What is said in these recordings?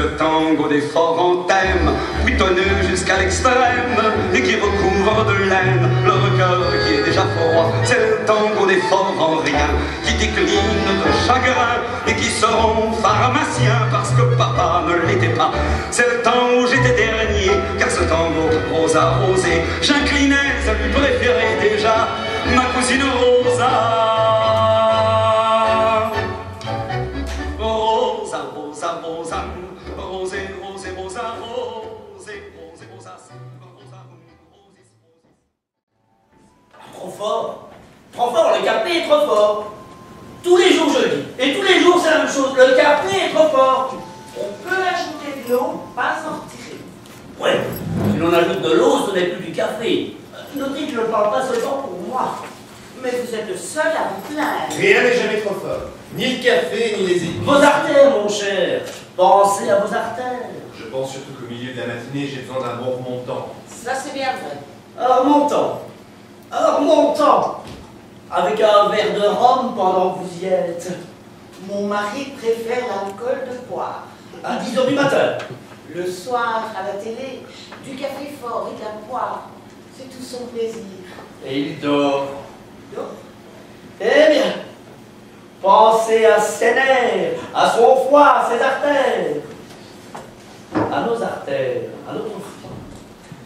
le tango des forts en thème, buitonneux jusqu'à l'extrême, et qui recouvre de laine leur cœur qui est déjà froid. C'est le tango des forts en rien, qui déclinent de chagrin, et qui seront pharmaciens parce que papa ne l'était pas. C'est le temps où j'étais dernier, car ce tango Rosa Rosé, j'inclinais à lui préférer déjà ma cousine Rosa. Rosa, Rosa, Rosa, Rosé, Rosé, Rosa, Rosé, Rosé, Rosa, Rosa, Rosé. Trop fort, le café est trop fort. Tous les jours je le dis, et tous les jours c'est la même chose, le café est trop fort. On peut ajouter de l'eau, pas en retirer. Ouais, si l'on ajoute de l'eau, ce n'est plus du café. Notez que je ne parle pas seulement pour moi. Mais vous êtes le seul à vous plaindre. Rien n'est jamais trop fort. Ni le café, ni les épices. Vos artères, mon cher. Pensez à vos artères. Je pense surtout qu'au milieu de la matinée, j'ai besoin d'un bon remontant. Ça, c'est bien vrai. Alors montant. Avec un verre de rhum pendant que vous y êtes. Mon mari préfère l'alcool de poire. À 10 h du matin. Le soir, à la télé, du café fort et de la poire. C'est tout son plaisir. Et il dort. Donc, Eh bien, pensez à ses nerfs, à son foie, à ses artères. À nos artères, à notre foie,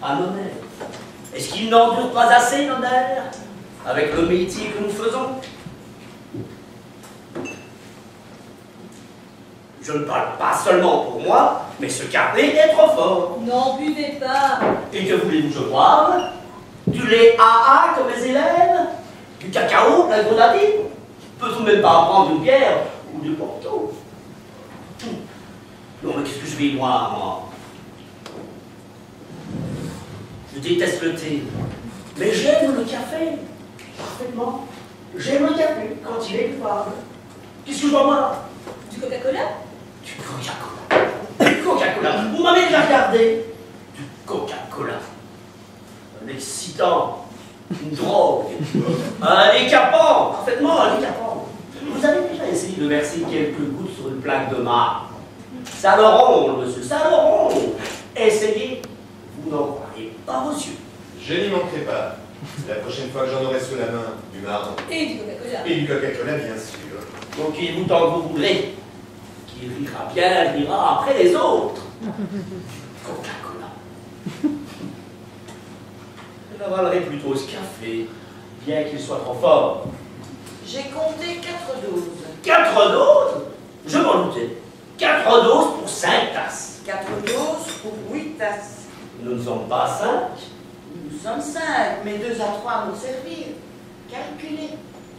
à nos nerfs. Est-ce qu'ils n'endurent pas assez nos nerfs avec le métier que nous faisons? Je ne parle pas seulement pour moi, mais ce café est trop fort. N'en buvez pas. Et que voulez-vous que je boive? Du lait AA comme les élèves? Du cacao, de la grenadine? Peut-on même pas prendre une bière ou du porto? Non, mais qu'est-ce que je vais moi? Je déteste le thé, mais j'aime le café. Parfaitement. J'aime le café quand il est buvable. Qu'est-ce que je bois moi? Du Coca-Cola? Du Coca-Cola. Du Coca-Cola. Vous m'avez déjà regardé? Du Coca-Cola. Un excitant. Une drogue. Un décapant. Parfaitement, un décapant. Vous avez déjà essayé de verser quelques gouttes sur une plaque de marbre? Ça le ronde, monsieur, ça le ronde. Essayez. Vous n'en croyez pas vos yeux. Je n'y manquerai pas. La prochaine fois que j'en aurai sous la main, du marron. Et du Coca-Cola. Et du Coca-Cola, bien sûr. Donc il vous tant que vous voudrez. Qui rira bien, rira après les autres. Coca-Cola. Je n'avalerai plutôt ce café, bien qu'il soit trop fort. j'ai compté 4 doses. 4 doses? Je m'en doutais. 4 doses pour 5 tasses. 4 doses pour 8 tasses. Nous ne sommes pas 5. Nous sommes 5, mais 2 à 3 nous servir. Calculez.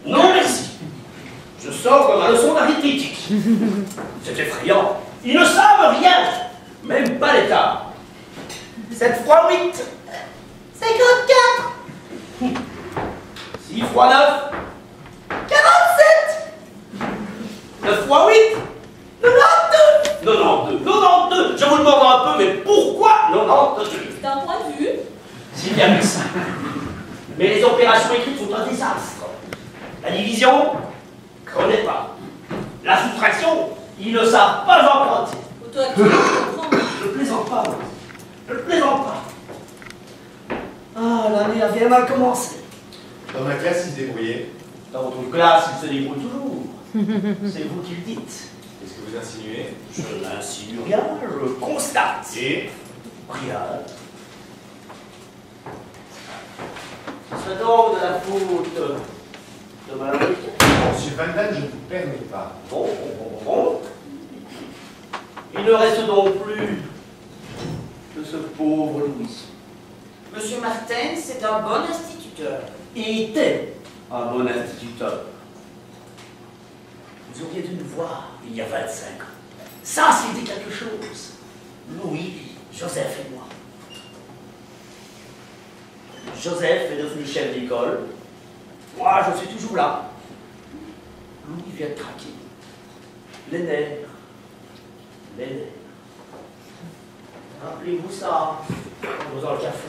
Non, merci. Je sors de ma leçon d'arithmétique. C'est effrayant. Ils ne savent rien. Même pas l'État. 7 fois 8. 54. 6 fois 9. 47. 9 fois 8. 92. 92. Je vous demande un peu, mais pourquoi 92? C'est un point de vue. C'est bien que ça. Mais les opérations écrites sont un désastre. La division, connaît pas. La soustraction, ils ne savent pas emprunter. Auto-actif, je comprends. Je plaisante pas. Je plaisante pas. Ah, l'année a bien mal commencé. Dans ma classe, ils se débrouillaient. Dans votre classe, il se débrouille toujours. C'est vous qui le dites. Qu'est-ce que vous insinuez? Je n'insinue rien, je constate. Et Rien. Ce serait donc de la faute de Mallory. Monsieur Van Damme, je ne vous permets pas. Bon. Il ne reste donc plus que ce pauvre Louis. Monsieur Martin, c'est un bon instituteur. Il était un bon instituteur. Vous auriez dû nous voir il y a 25 ans. Ça, c'était quelque chose. Louis, Joseph et moi. Joseph est devenu chef d'école. Moi, je suis toujours là. Louis vient de craquer. Les nerfs. Rappelez-vous ça en faisant le café.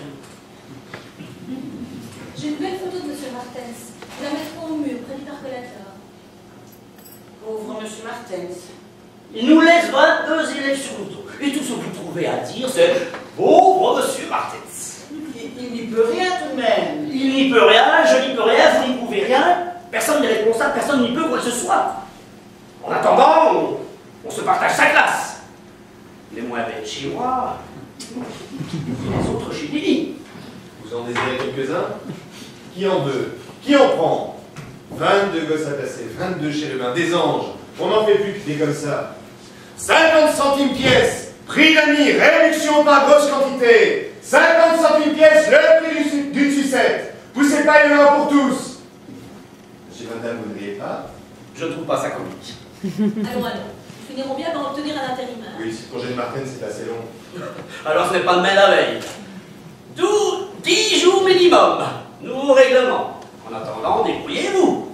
J'ai une belle photo de Monsieur Martens. Nous la mettrons au mur, près du percolateur. Pauvre Monsieur Martens. Il nous laisse 22 élèves sur le dos. Et trouver à dire, c'est pauvre monsieur Martens. Il n'y peut rien tout de même. Il n'y peut rien, je n'y peux rien, vous n'y pouvez rien. Personne n'est responsable, personne n'y peut quoi que ce soit. En attendant, on se partage sa classe. Les moins bêtes chez moi, les autres chez Lily. Vous en désirez quelques-uns? Qui en veut? Qui en prend? 22 gosses à placer, 22 chez le bain, des anges. On n'en fait plus que des comme ça. 50 centimes pièce, prix d'ami, réduction par grosse quantité. 50 centimes pièce, le prix d'une sucette. Poussez pas les mains pour tous. Monsieur Madame, vous ne riez pas? Je ne trouve pas ça comique. Allons, allons. Nous finirons bien par obtenir un intérimaire. Oui, si le projet de Martin, c'est assez long. Alors ce n'est pas demain la veille. 10 jours minimum. Nouveau règlement. En attendant, débrouillez-vous.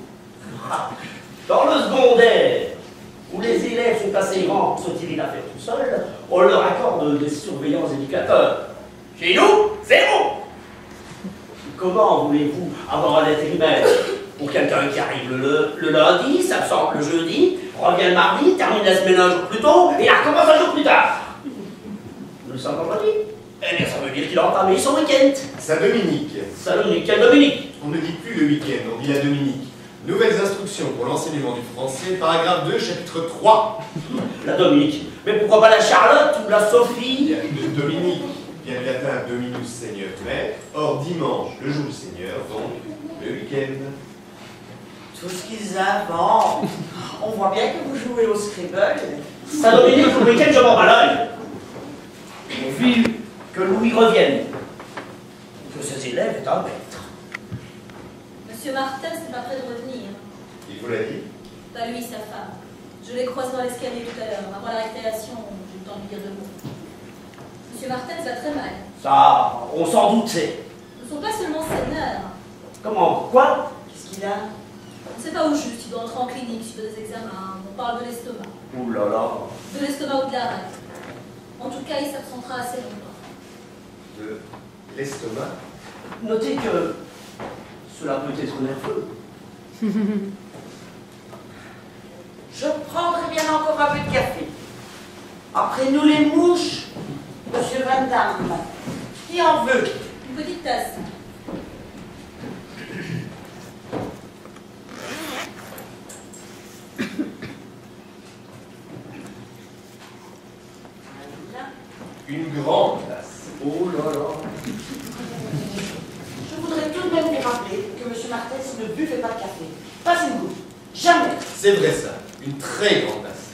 Dans le secondaire, où les élèves sont assez grands pour se tirer l'affaire tout seuls, on leur accorde des surveillants éducateurs. Chez nous, 0. Comment voulez-vous avoir un intérimaire pour quelqu'un qui arrive le lundi, s'absente le jeudi, revient le mardi, termine la semaine un jour plus tôt et recommence un jour plus tard? Nous sommes vendredi. Eh bien, ça veut dire qu'il a entamé son week-end. Ça Dominique. Salonique, quel Dominique? On ne dit plus le week-end, on dit la Dominique. Nouvelles instructions pour l'enseignement du français, paragraphe 2, chapitre 3. La Dominique. Mais pourquoi pas la Charlotte ou la Sophie? De Dominique, vient du latin Dominus Seigneur maître, or dimanche, le jour du Seigneur, donc le week-end. Tout ce qu'ils inventent. On voit bien que vous jouez au Scribble. Saint-Dominique, le week-end, je m'en bats l'œil. Vu que Louis revienne, que ses élèves est un maître. Monsieur Martens n'est pas prêt de revenir. Il vous l'a dit? Pas lui, sa femme. Je l'ai croisé dans l'escalier tout à l'heure. Avant la récréation, j'ai eu le temps de lui dire 2 mots. Monsieur Martens va très mal. Ça, on s'en doutait. Ce ne sont pas seulement ses nerfs. Comment? Quoi? Qu'est-ce qu'il a? On ne sait pas au juste. Il doit entrer en clinique suite à des examens. On parle de l'estomac. Ouh là là. De l'estomac ou de la rate. En tout cas, il s'absentera assez longtemps. De l'estomac? Notez que cela peut être nerveux. Je prendrai bien encore un peu de café. Après nous les mouches, Monsieur Van Damme. Qui en veut? Une petite tasse. Une grande tasse. Oh là là. Je voudrais tout de même vous rappeler que M. Martens ne buvait pas de café. Pas une goutte. Jamais. C'est vrai ça, une très grande tasse.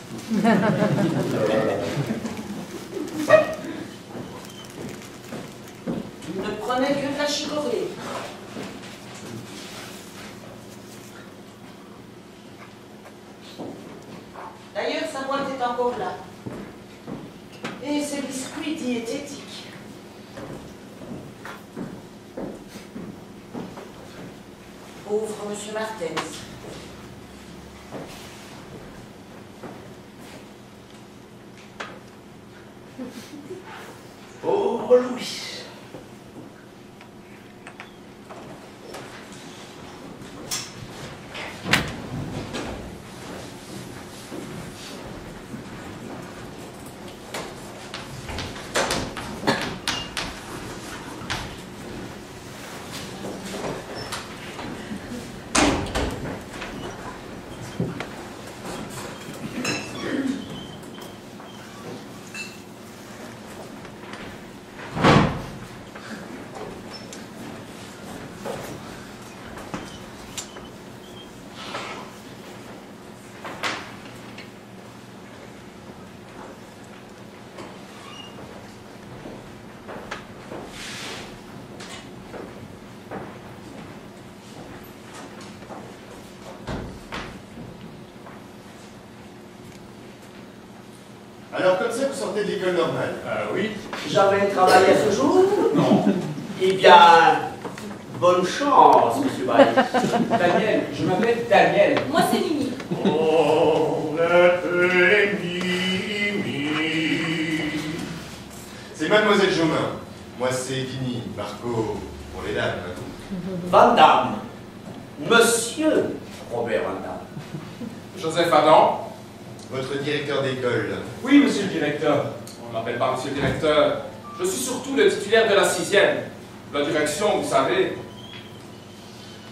Il ne prenait que de la chicorée. D'ailleurs, sa boîte est encore là. Et ses biscuits diététiques. Pauvre Monsieur Martens. Pauvre Louis. Alors comme ça, vous sortez de l'école normale? Oui. J'avais travaillé à ce jour? Non. Eh bien, bonne chance, monsieur Bailly. Daniel, je m'appelle Daniel. Moi, c'est Mimi. Oh, la Mimi. C'est Mademoiselle Jomain. Moi, c'est Guigny, Marco, pour les dames. Van Damme. Monsieur Robert Van Damme. Joseph Adam. Votre directeur d'école. Oui, monsieur le directeur. On ne m'appelle pas monsieur le directeur. Je suis surtout le titulaire de la 6e. La direction, vous savez.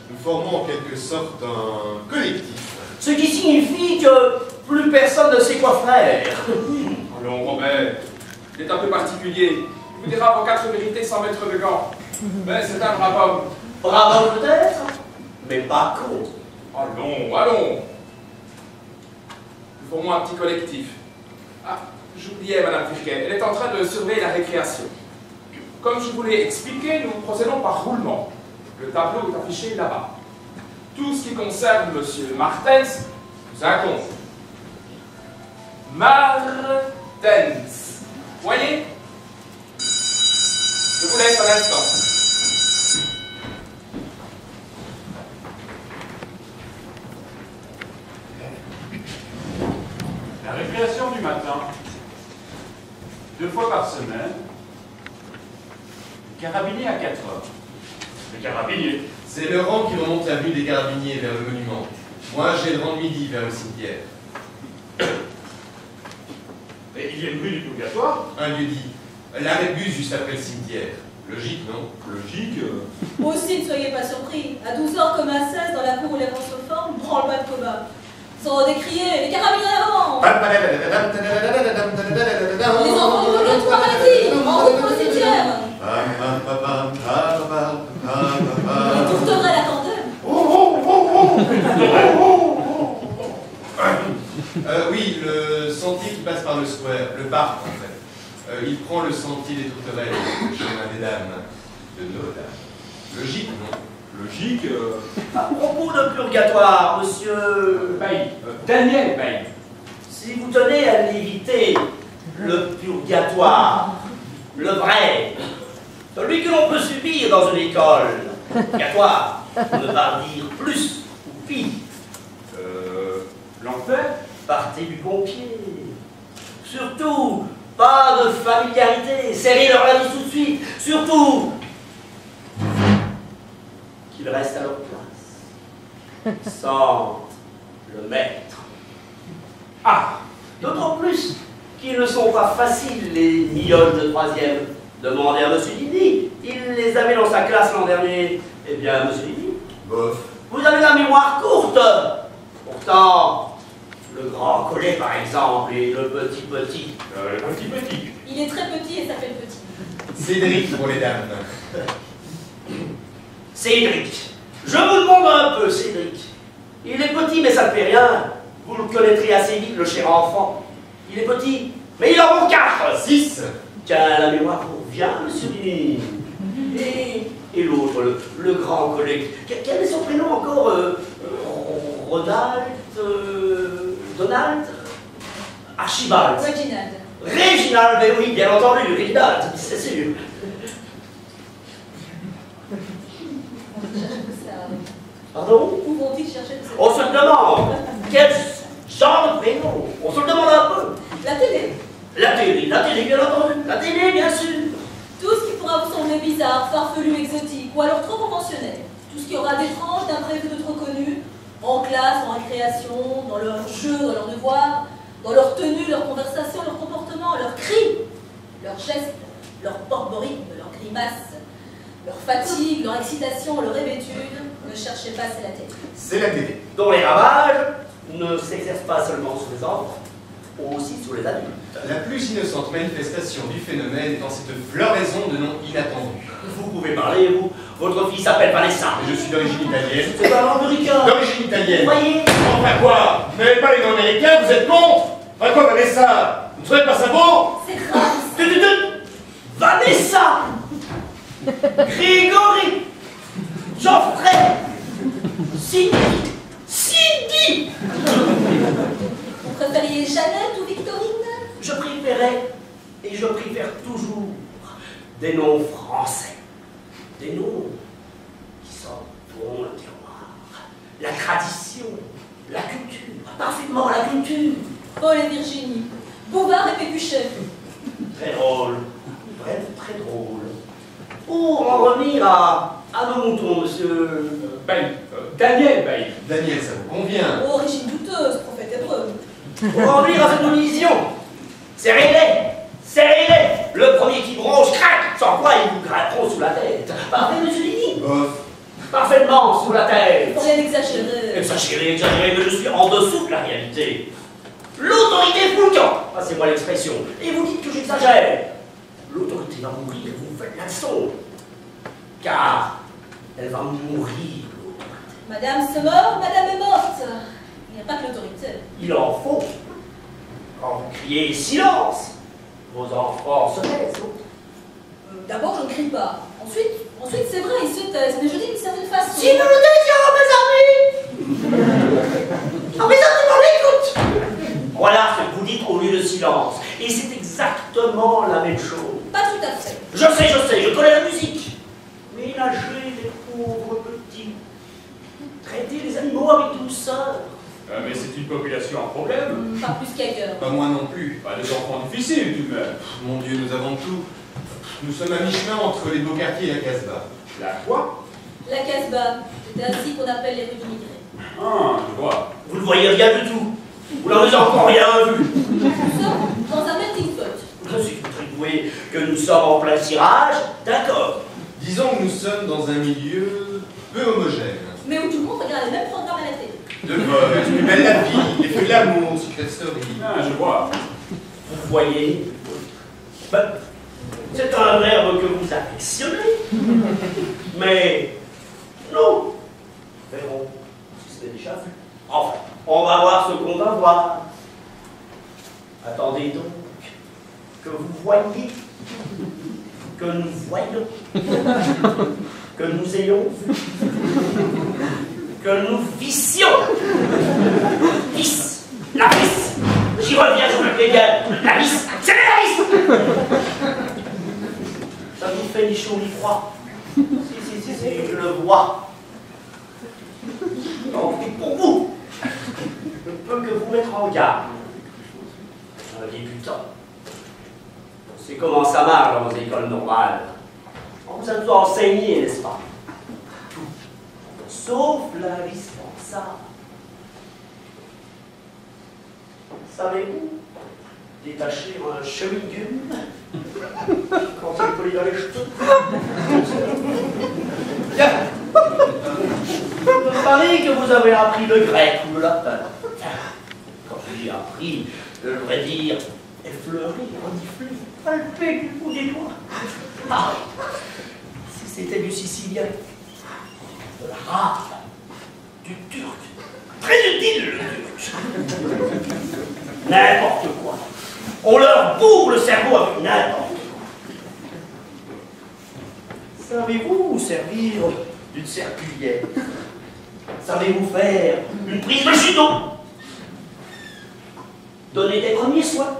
Nous formons en quelque sorte un collectif. Ce qui signifie que plus personne ne sait quoi faire. Allons, Robert. Il est un peu particulier. Il vous dira vos 4 vérités sans mettre de gants. Mais c'est un brave homme. Bravo peut-être, mais pas con. Allons, allons. Nous formons un petit collectif. Ah, j'oubliais Madame Turquet. Elle est en train de surveiller la récréation. Comme je vous l'ai expliqué, nous procédons par roulement. Le tableau est affiché là-bas. Tout ce qui concerne Monsieur Martens nous incombe. Martens. Voyez? Je vous laisse un instant. La récréation du matin, 2 fois par semaine, le carabinier à 4 heures. Le carabinier. C'est le rang qui remonte l'avenue des Carabiniers vers le monument. Moi, j'ai le rang de midi vers le cimetière. Et il y a une rue du Purgatoire. Un lieu dit. L'arrêt de bus juste après le cimetière. Logique, non? Logique. Aussi, ne soyez pas surpris. À 12h comme à 16, dans la cour où les rangs se forment, branle-bas de combat. Ils auront décrié les carabiniers avant. Les enfants du purgatoire à la ville, en route pour le cimetière. Vous tournerez la tandem. Oui, le sentier qui passe par le square, le parc en fait. Il prend le sentier des tourterelles, le chemin des dames, de nos dames. Logique, non? Logique. À propos de purgatoire, monsieur... Bailly. Daniel Bailly. Si vous tenez à l'éviter, le purgatoire, le vrai, celui que l'on peut subir dans une école, purgatoire, on ne va dire plus ou pire. L'enfer. Partez du bon pied. Surtout, pas de familiarité, serrez leur avis tout de suite. Surtout, qu'ils restent à leur place. Sans le maître. Ah, d'autant plus qu'ils ne sont pas faciles, les millionnes de 3e. Demandez à M. Dini. Il les avait dans sa classe l'an dernier. Eh bien, M. Dini, Bof. vous avez la mémoire courte. Pourtant, le grand collet, par exemple, et le petit. Le petit. Il est très petit et s'appelle Petit. Cédric pour les dames. Cédric. Je vous demande un peu, Cédric. Il est petit, mais ça ne fait rien. Vous le connaîtrez assez vite, le cher enfant. Il est petit, mais il en manque 4. 6. Tiens, la mémoire vous revient, monsieur Dini. Et l'autre, le grand collègue. Quel est son prénom encore? Ronald, Donald, Archibald. Reginald. Réginald, ben oui, bien entendu, Réginald, c'est sûr. Pardon? Où vont-ils chercher de On se le demande. Quel genre de prénom? On se le demande un peu. La télé. La télé, bien entendu. La télé, bien sûr. Tout ce qui pourra vous sembler bizarre, farfelu, exotique, ou alors trop conventionnel. Tout ce qui aura d'étrange, d'imprévu, de trop connu, en classe, en récréation, dans leurs jeux, dans leurs devoirs, dans leur tenue, leur conversation, leur comportement, leurs cris, leurs gestes, leur borborigme, leurs grimaces, leur fatigue, leur excitation, leur hébétude. Ne cherchez pas, c'est la télé. C'est la télé. Dont les ravages ne s'exercent pas seulement sur les enfants, aussi sur les adultes. La plus innocente manifestation du phénomène est dans cette floraison de noms inattendus. Vous pouvez parler, vous. Votre fille s'appelle Vanessa. Je suis d'origine italienne. C'est un américain. D'origine Vous italienne. voyez? Enfin quoi? Vous n'avez pas les noms américains, vous êtes contre? Enfin quoi, Vanessa? Vous ne trouvez pas ça beau? C'est grave. Vanessa, Grégory, Geoffrey, Cindy. Vous préfériez Jeannette ou Victorine? Je préférais, et je préfère toujours, des noms français. Des noms qui sortent pour le terroir, la tradition, la culture, parfaitement la culture. Paul et Virginie, Bouvard et Pécuchet. Très drôle, vraiment très drôle. Pour en revenir à nos moutons, monsieur... Bailly. Daniel Bailly. Daniel, ça vous convient? Origine douteuse, prophète hébreu. Pour en revenir à cette collision, serrez-les, Parfait, monsieur Dini? Bof. Parfaitement, sous la tête. Faut rien exagérer. Exagéré, mais je suis en dessous de la réalité. L'autorité fout le camp, passez-moi l'expression, et vous dites que j'exagère. L'autorité va mourir, vous faites la leçon. Car elle va mourir. Madame se mord, madame est morte. Il n'y a pas que l'autorité. Il en faut. Quand vous criez silence, vos enfants se taisent. D'abord, je ne crie pas. Ensuite c'est vrai, ils se taisent, mais je dis d'une certaine façon. Si nous le disions, mes amis! Ah, mes amis, l'écoute! Voilà ce que vous dites au lieu de silence. Et c'est exactement la même chose. Pas tout à fait. Je sais, je connais la musique. Ménagez les pauvres petits. Traitez les animaux avec douceur. Mais c'est une population en problème. Pas plus qu'ailleurs. Pas moi non plus. Pas des enfants difficiles tout de même. Mon Dieu, nous avons tout. Nous sommes à mi-chemin entre les beaux quartiers et la Casbah. La quoi? La Casbah, c'est ainsi qu'on appelle les rues d'immigrés. Ah, je vois. Vous ne voyez rien du tout. Vous n'avez encore rien vu. Nous sommes dans un melting pot. Si vous trouvez que nous sommes en plein tirage, d'accord. Disons que nous sommes dans un milieu peu homogène. Mais où tout le monde regarde les mêmes programmes à la télé. De mode, plus belle la vie, les feux de l'amour, Secret Story. Ah, je vois. Vous voyez, ben, c'est un verbe que vous affectionnez. Mais non. Verrons si c'était déjà vu. Enfin, on va voir ce qu'on va voir. Attendez donc que vous voyiez, que nous voyons, que nous ayons vu, que nous vissions. Vis, la vis. J'y reviens, je me plais bien. La vis, c'est la vis. Ça vous fait ni chaud ni froid. Si, je le vois. Donc, pour vous, je ne peux que vous mettre en garde. Un débutant. C'est comment ça marche dans vos écoles normales. On vous a tout enseigné, n'est-ce pas? Tout. Sauf l'indispensable. Savez-vous détacher un chewing-gum quand il est poli dans les cheveux? Bien. Vous paraît que vous avez appris le grec ou le latin. Quand je dis appris, je devrais dire effleurer, renifler, palper du bout des doigts. Ah, si c'était du sicilien, de l'arabe, du turc, très utile le turc. N'importe quoi. On leur bourre le cerveau avec n'importe quoi. Savez-vous vous servir d'une serpillière? Savez-vous faire une prise de judo? Donner des premiers soins?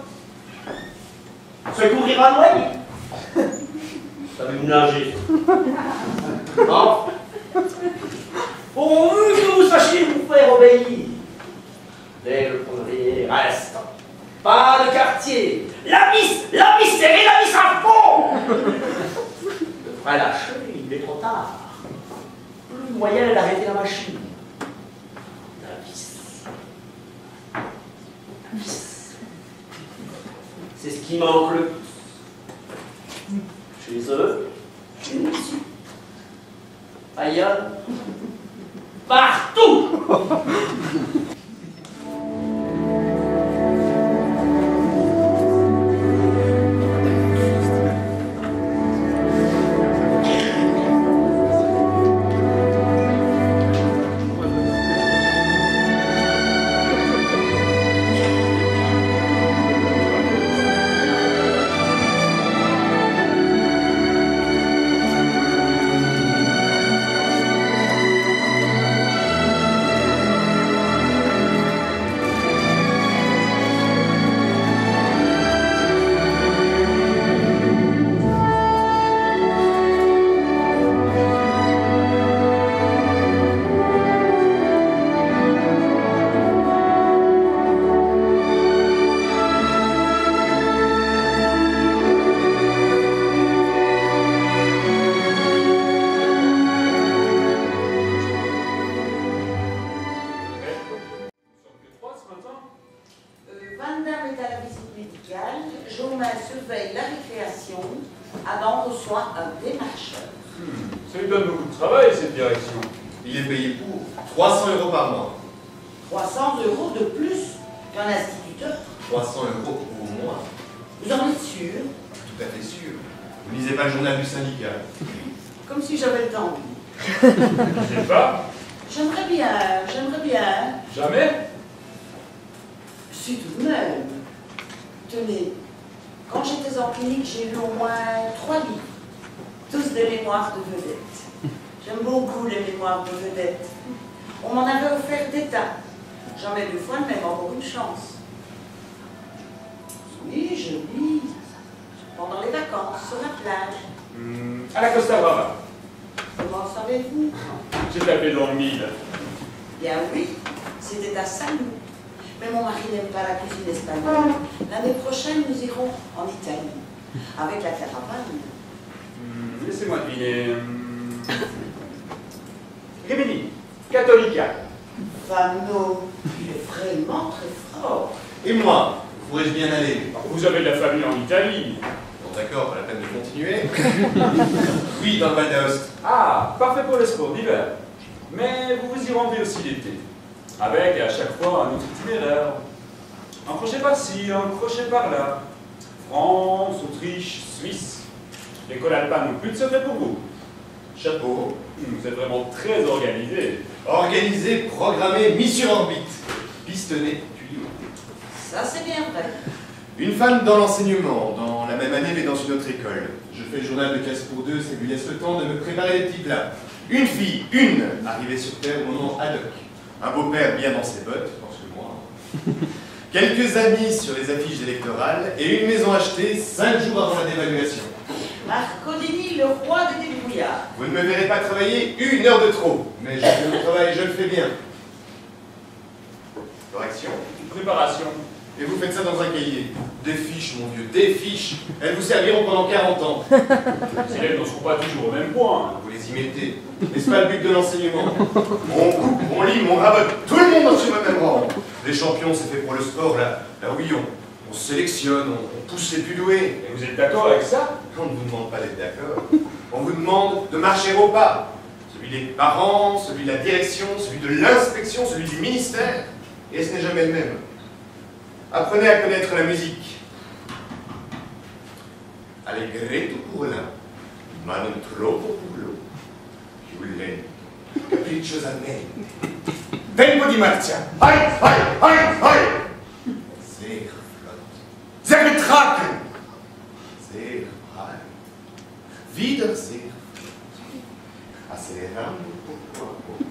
Secourir un noyé? Savez-vous nager? Non? Pourvu que vous sachiez vous faire obéir. Dès le premier instant. Pas de quartier. La vis, serrez la vis à fond. Le frein lâché, il est trop tard. Plus moyen d'arrêter la machine. La vis. La vis. C'est ce qui manque le plus. Chez eux, chez nous ici. Ailleurs, partout. la récréation, Adam reçoit un démarcheur. Ça lui donne beaucoup de travail, cette direction. Il est payé pour 300 € par mois. 300 € de plus qu'un instituteur. 300 € au mois. Vous en êtes sûr? Tout à fait sûr. Vous lisez pas le journal du syndicat. Comme si j'avais le temps. Je sais pas. J'aimerais bien. Jamais. Si, tout de même. Tenez, quand j'étais en clinique, j'ai lu au moins 3 livres. Tous des mémoires de vedettes. J'aime beaucoup les mémoires de vedettes. On m'en avait offert des tas. J'en ai 2 fois, même encore une chance. Oui, je lis. Pendant les vacances, sur la plage. À la Costa Brava. Comment savez-vous? J'ai tapé dans le mille. Bien oui, c'était à Salou. Mais mon mari n'aime pas la cuisine espagnole. L'année prochaine, nous irons en Italie. Avec la caravane. Laissez-moi deviner. Rimini, Catholica. Fano, il est vraiment très fort. Et moi, pourrais-je bien aller? Vous avez de la famille en Italie. Bon, d'accord, pas la peine de continuer. Oui, dans le Val d'Aoste. Ah, parfait pour les sports d'hiver. Mais vous vous y rendez aussi l'été. Avec à chaque fois un autre itinéraire. Un crochet par-ci, un crochet par-là. France, Autriche, Suisse. L'école alpine non plus de secret pour vous. Chapeau. Vous êtes vraiment très organisé. Organisé, programmé, mis sur orbite. Pistonné, tuyau. Ça, c'est bien vrai. Une femme dans l'enseignement, dans la même année mais dans une autre école. Je fais le journal de classe pour 2, ça lui laisse le temps de me préparer les petits plats. Une fille, arrivée sur Terre au moment ad hoc. Un beau-père bien dans ses bottes, parce que moi. Quelques amis sur les affiches électorales et une maison achetée 5 jours avant la dévaluation. Marcodini, le roi des débrouillards. Vous ne me verrez pas travailler 1 heure de trop, mais je fais mon travail, je le fais bien. Correction. Préparation. Et vous faites ça dans un cahier. Des fiches, mon vieux, des fiches. Elles vous serviront pendant 40 ans. Les élèves n'en seront pas toujours au même point. Vous les y mettez. N'est-ce pas le but de l'enseignement? On coupe, on lime, on rabote. Tout le monde sur le même rang. Les champions, c'est fait pour le sport, là oui, on sélectionne, on pousse les plus doués. Et vous êtes d'accord avec ça? On ne vous demande pas d'être d'accord. On vous demande de marcher au pas. Celui des parents, celui de la direction, celui de l'inspection, celui du ministère. Et ce n'est jamais le même. Apprenez à connaître la musique. Allegretto curla, ma non troppo curlo, più lento, capricciosamente. Tempo di marcia. Vai, vai, vai, vai! Sehr flott. Sehr betragen. Sehr frei. Wieder sehr flott. Accelerando poco a poco.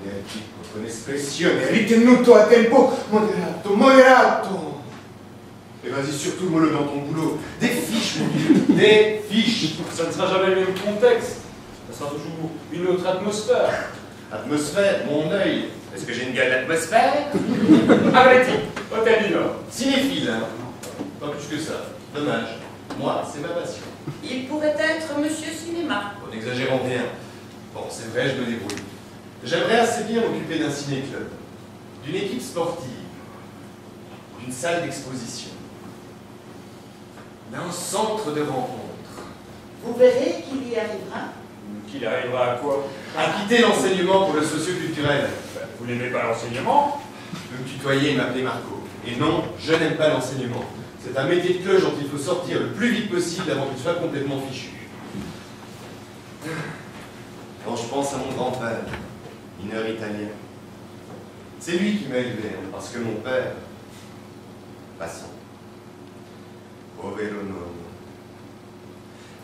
Energico, con espressione, ritenuto a tempo moderato, moderato. Et vas-y, surtout, mollo dans ton boulot. Des fiches, mon vieux, des fiches. Ça ne sera jamais le même contexte. Ça sera toujours une autre atmosphère. Atmosphère, mon œil. Est-ce que j'ai une gueule d'atmosphère? Arrêtez, Hôtel du Nord. Cinéphile, hein. Pas plus que ça. Dommage. Moi, c'est ma passion. Il pourrait être Monsieur Cinéma. Bon, n'exagérons rien. Bon, c'est vrai, je me débrouille. J'aimerais assez bien m'occuper d'un ciné-club, d'une équipe sportive, d'une salle d'exposition, d'un centre de rencontre. Vous verrez qu'il y arrivera. Qu'il arrivera à quoi? À quitter l'enseignement pour le socio-culturel. Vous n'aimez pas l'enseignement? Je peux me tutoyer et m'appeler Marco. Et non, je n'aime pas l'enseignement. C'est un métier de cloche dont il faut sortir le plus vite possible avant qu'il soit complètement fichu. Quand je pense à mon grand-père, mineur italien, c'est lui qui m'a élevé, hein, parce que mon père, passant, povero nonno,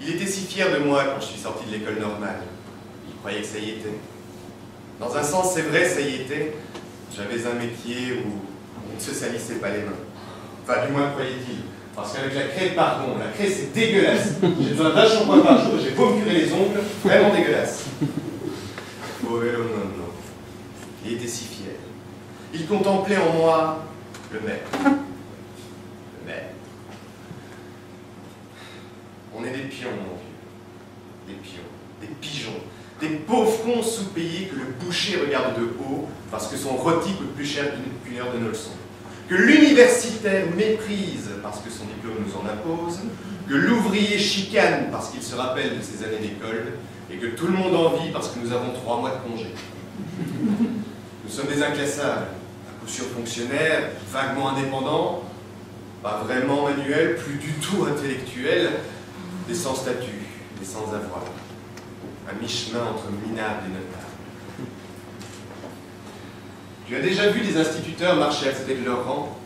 il était si fier de moi quand je suis sorti de l'école normale. Il croyait que ça y était. Dans un sens, c'est vrai, ça y était. J'avais un métier où on ne se salissait pas les mains. Enfin, du moins, croyait-il. Parce qu'avec la craie, pardon, la craie, c'est dégueulasse. J'ai besoin d'un shampoing par jour, j'ai beau me curer les ongles, vraiment dégueulasse. Povero nonno. Il était si fier. Il contemplait en moi le maître. Le maître. On est des pions, mon vieux. Des pions, des pigeons, des pauvres cons sous-payés que le boucher regarde de haut parce que son rôti coûte plus cher qu'une heure de nos leçons. Que l'universitaire méprise parce que son diplôme nous en impose, que l'ouvrier chicane parce qu'il se rappelle de ses années d'école, et que tout le monde envie parce que nous avons 3 mois de congé. Nous sommes des inclassables, à coup sûr fonctionnaires, vaguement indépendants, pas vraiment manuels, plus du tout intellectuels, des sans statut, des sans avoir, à mi-chemin entre minables et notables. Tu as déjà vu des instituteurs marcher à côté de leur rang?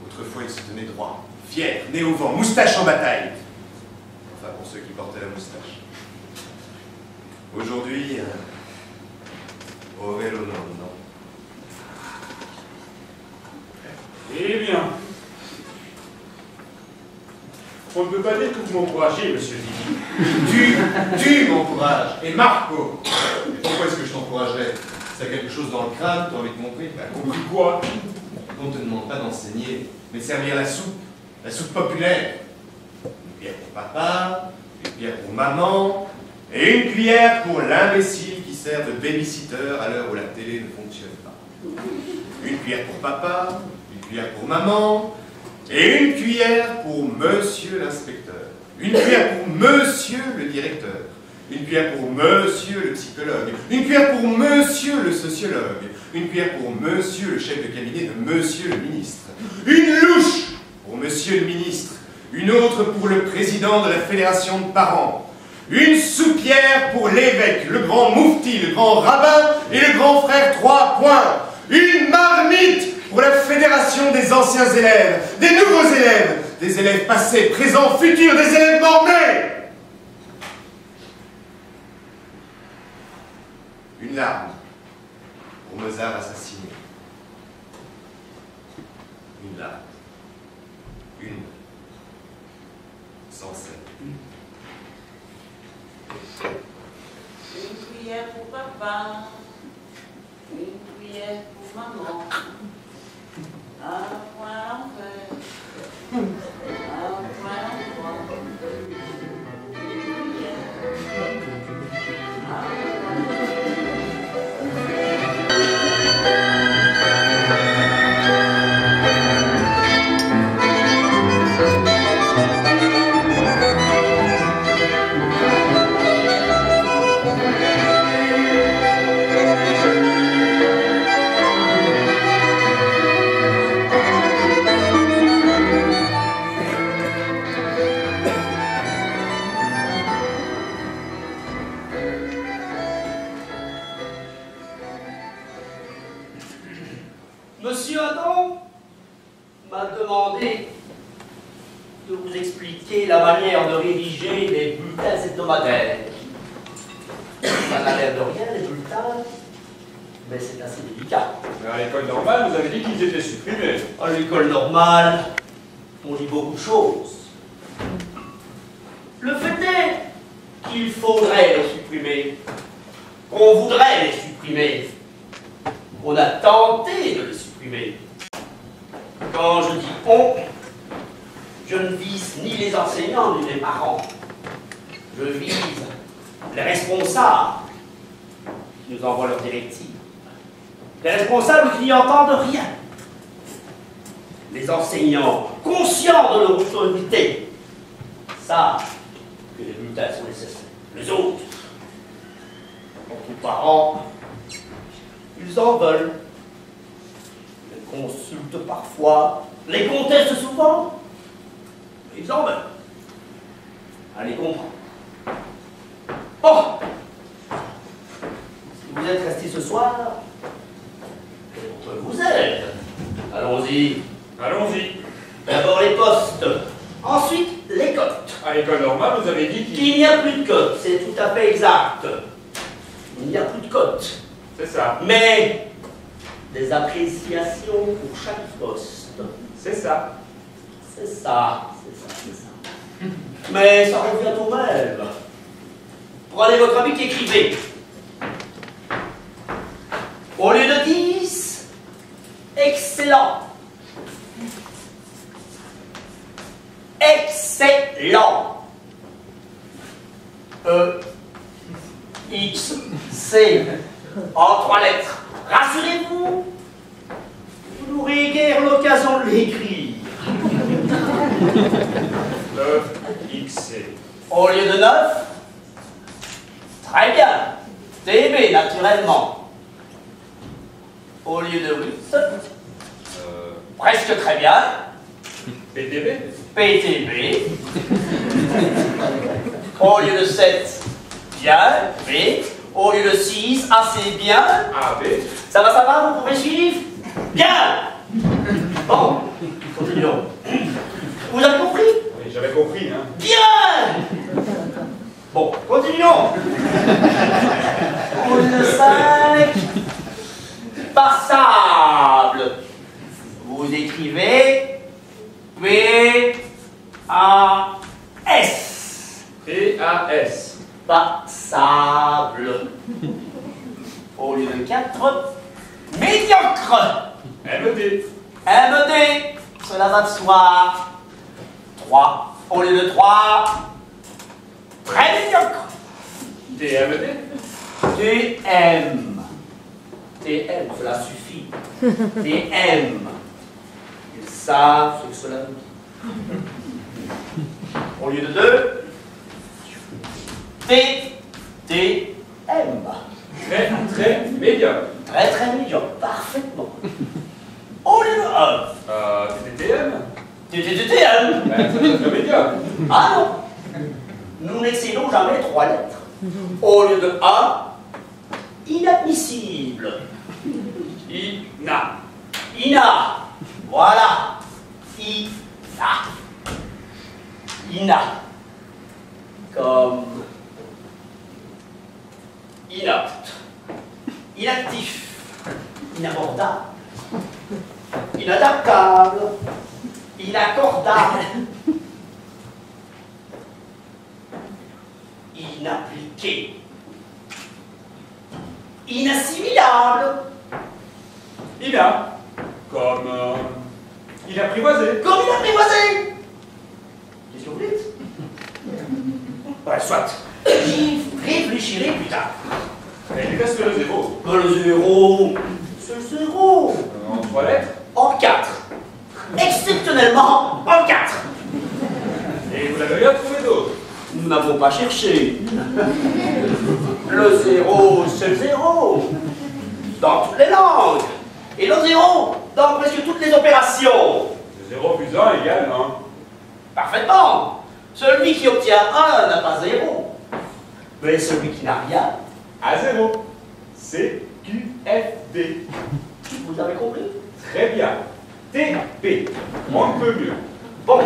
Autrefois, ils se tenaient droit, fiers, nez au vent, moustache en bataille. Enfin, pour ceux qui portaient la moustache. Aujourd'hui, ove lo nonno. Eh bien, on ne peut pas dire que vous m'encouragez, monsieur Didi. Tu m'encourages. Et Marco, pourquoi est-ce que je t'encouragerais? Si t'as quelque chose dans le crâne, t'as envie de montrer? Bah, Compris quoi? on ne te demande pas d'enseigner, mais de servir la soupe populaire. Une cuillère pour papa, une cuillère pour maman, et une cuillère pour l'imbécile qui sert de babysitter à l'heure où la télé ne fonctionne pas. Une cuillère pour papa, une cuillère pour maman, et une cuillère pour monsieur l'inspecteur. Une cuillère pour monsieur le directeur. Une cuillère pour monsieur le psychologue. Une cuillère pour monsieur le sociologue. Une cuillère pour monsieur le chef de cabinet de monsieur le ministre. Une louche pour monsieur le ministre. Une autre pour le président de la fédération de parents. Une soupière pour l'évêque, le grand moufti, le grand rabbin et le grand frère 3 points. Une marmite pour la fédération des anciens élèves, des nouveaux élèves, des élèves passés, présents, futurs, des élèves morts-nés. Une larme pour Mozart assassiné. Une larme. Une. Sans cesse. Une cuillère pour papa, une cuillère pour maman, un point à l'envers, un point à l'endroit, une cuillère, un point. Monsieur Adam m'a demandé de vous expliquer la manière de rédiger les bulletins hebdomadaires. Ça n'a l'air de rien, les bulletins, mais c'est assez délicat. Mais à l'école normale, vous avez dit qu'ils étaient supprimés. À l'école normale, on lit beaucoup de choses. Le fait est qu'il faudrait les supprimer, qu'on voudrait les supprimer. On a tenté de les supprimer. Quand je dis on, je ne vise ni les enseignants ni les parents. Je vise les responsables qui nous envoient leurs directives. Les responsables qui n'y entendent rien. Les enseignants, conscients de leur autorité, savent que les bulletins sont nécessaires. Les autres, quant aux parents, ils en veulent, les consultent parfois, les contestent souvent, mais ils en veulent. Allez comprendre. Bon, si vous êtes restés ce soir, vous êtes. Allons-y. Allons-y. D'abord les postes, ensuite les cotes. À l'école normale, vous avez dit Qu'il n'y a plus de cotes, c'est tout à fait exact. Il n'y a plus de cotes. C'est ça. Mais des appréciations pour chaque poste. C'est ça. C'est ça, c'est ça, c'est ça. Mais ça revient au même. Prenez votre bic et écrivez. Au lieu de 10, excellent. Excellent. E, X, C, en 3 lettres. Rassurez-vous, vous n'aurez guère l'occasion de l'écrire. fixé. Au lieu de 9? Très bien. TB, naturellement. Au lieu de 8? Presque très bien. PTB? PTB. Au lieu de 7, bien. B. Au lieu de 6, assez bien. AB? Ça va, vous pouvez suivre? Bien. Bon, continuons. Vous avez compris? Oui, j'avais compris, hein. Bien. Bon, continuons. Au lieu de 5, passable. Vous écrivez P-A-S. PAS. Passable. Au lieu de 4, médiocre. MED. MED, cela va de soi. 3. Au lieu de 3, très médiocre. TMD? TM. TM, cela suffit. TM. Ils savent ce que cela veut dire. Au lieu de 2, T, TM. Très médiocre. Très médiocre, parfaitement. Au lieu de 1, TTM? TTM. Très médiocre. Ah non, nous n'excédons jamais 3 lettres. Au lieu de 1, inadmissible. INA. Ina. Voilà. Ina. Ina. Comme inapte. Inactif. Inabordable. Inadaptable. Inaccordable. Inappliqué. Inassimilable. INA. Comme inapprivoisé. Comme inapprivoisé. Qu'est-ce que vous dites? Ouais, soit. J'y réfléchirai plus tard. Et il reste le 0. Le 0. Ce 0. En 3 lettres. En 4. Exceptionnellement en 4. Et vous l'avez bien trouvé d'autres. Nous n'avons pas cherché. Le 0, c'est le 0. Dans toutes les langues. Et le 0 dans presque toutes les opérations. 0 plus 1 égale 1. Parfaitement. Celui qui obtient 1 n'a pas 0. Mais celui qui n'a rien, A0. CQFD. vous avez compris? Très bien. TP. On ne peut mieux. Bon.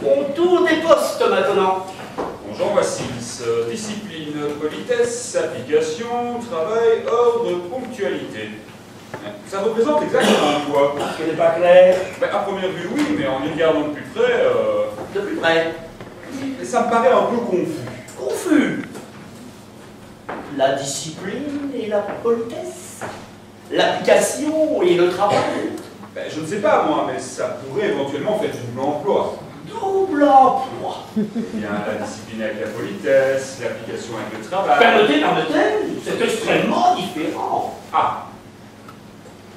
On tourne des postes maintenant. J'envoie 6. Discipline, politesse, application, travail, ordre, ponctualité. Ça représente exactement quoi? Ce n'est pas clair. Ben, à première vue, oui, mais en y regardant de plus près, De plus près. ça me paraît un peu confus. Confus. La discipline et la politesse. L'application et le travail. Ben, je ne sais pas, moi, mais ça pourrait éventuellement faire double emploi. Double emploi. Bien, la discipline avec la politesse, l'application avec le travail. Permettez, c'est extrêmement différent. Ah,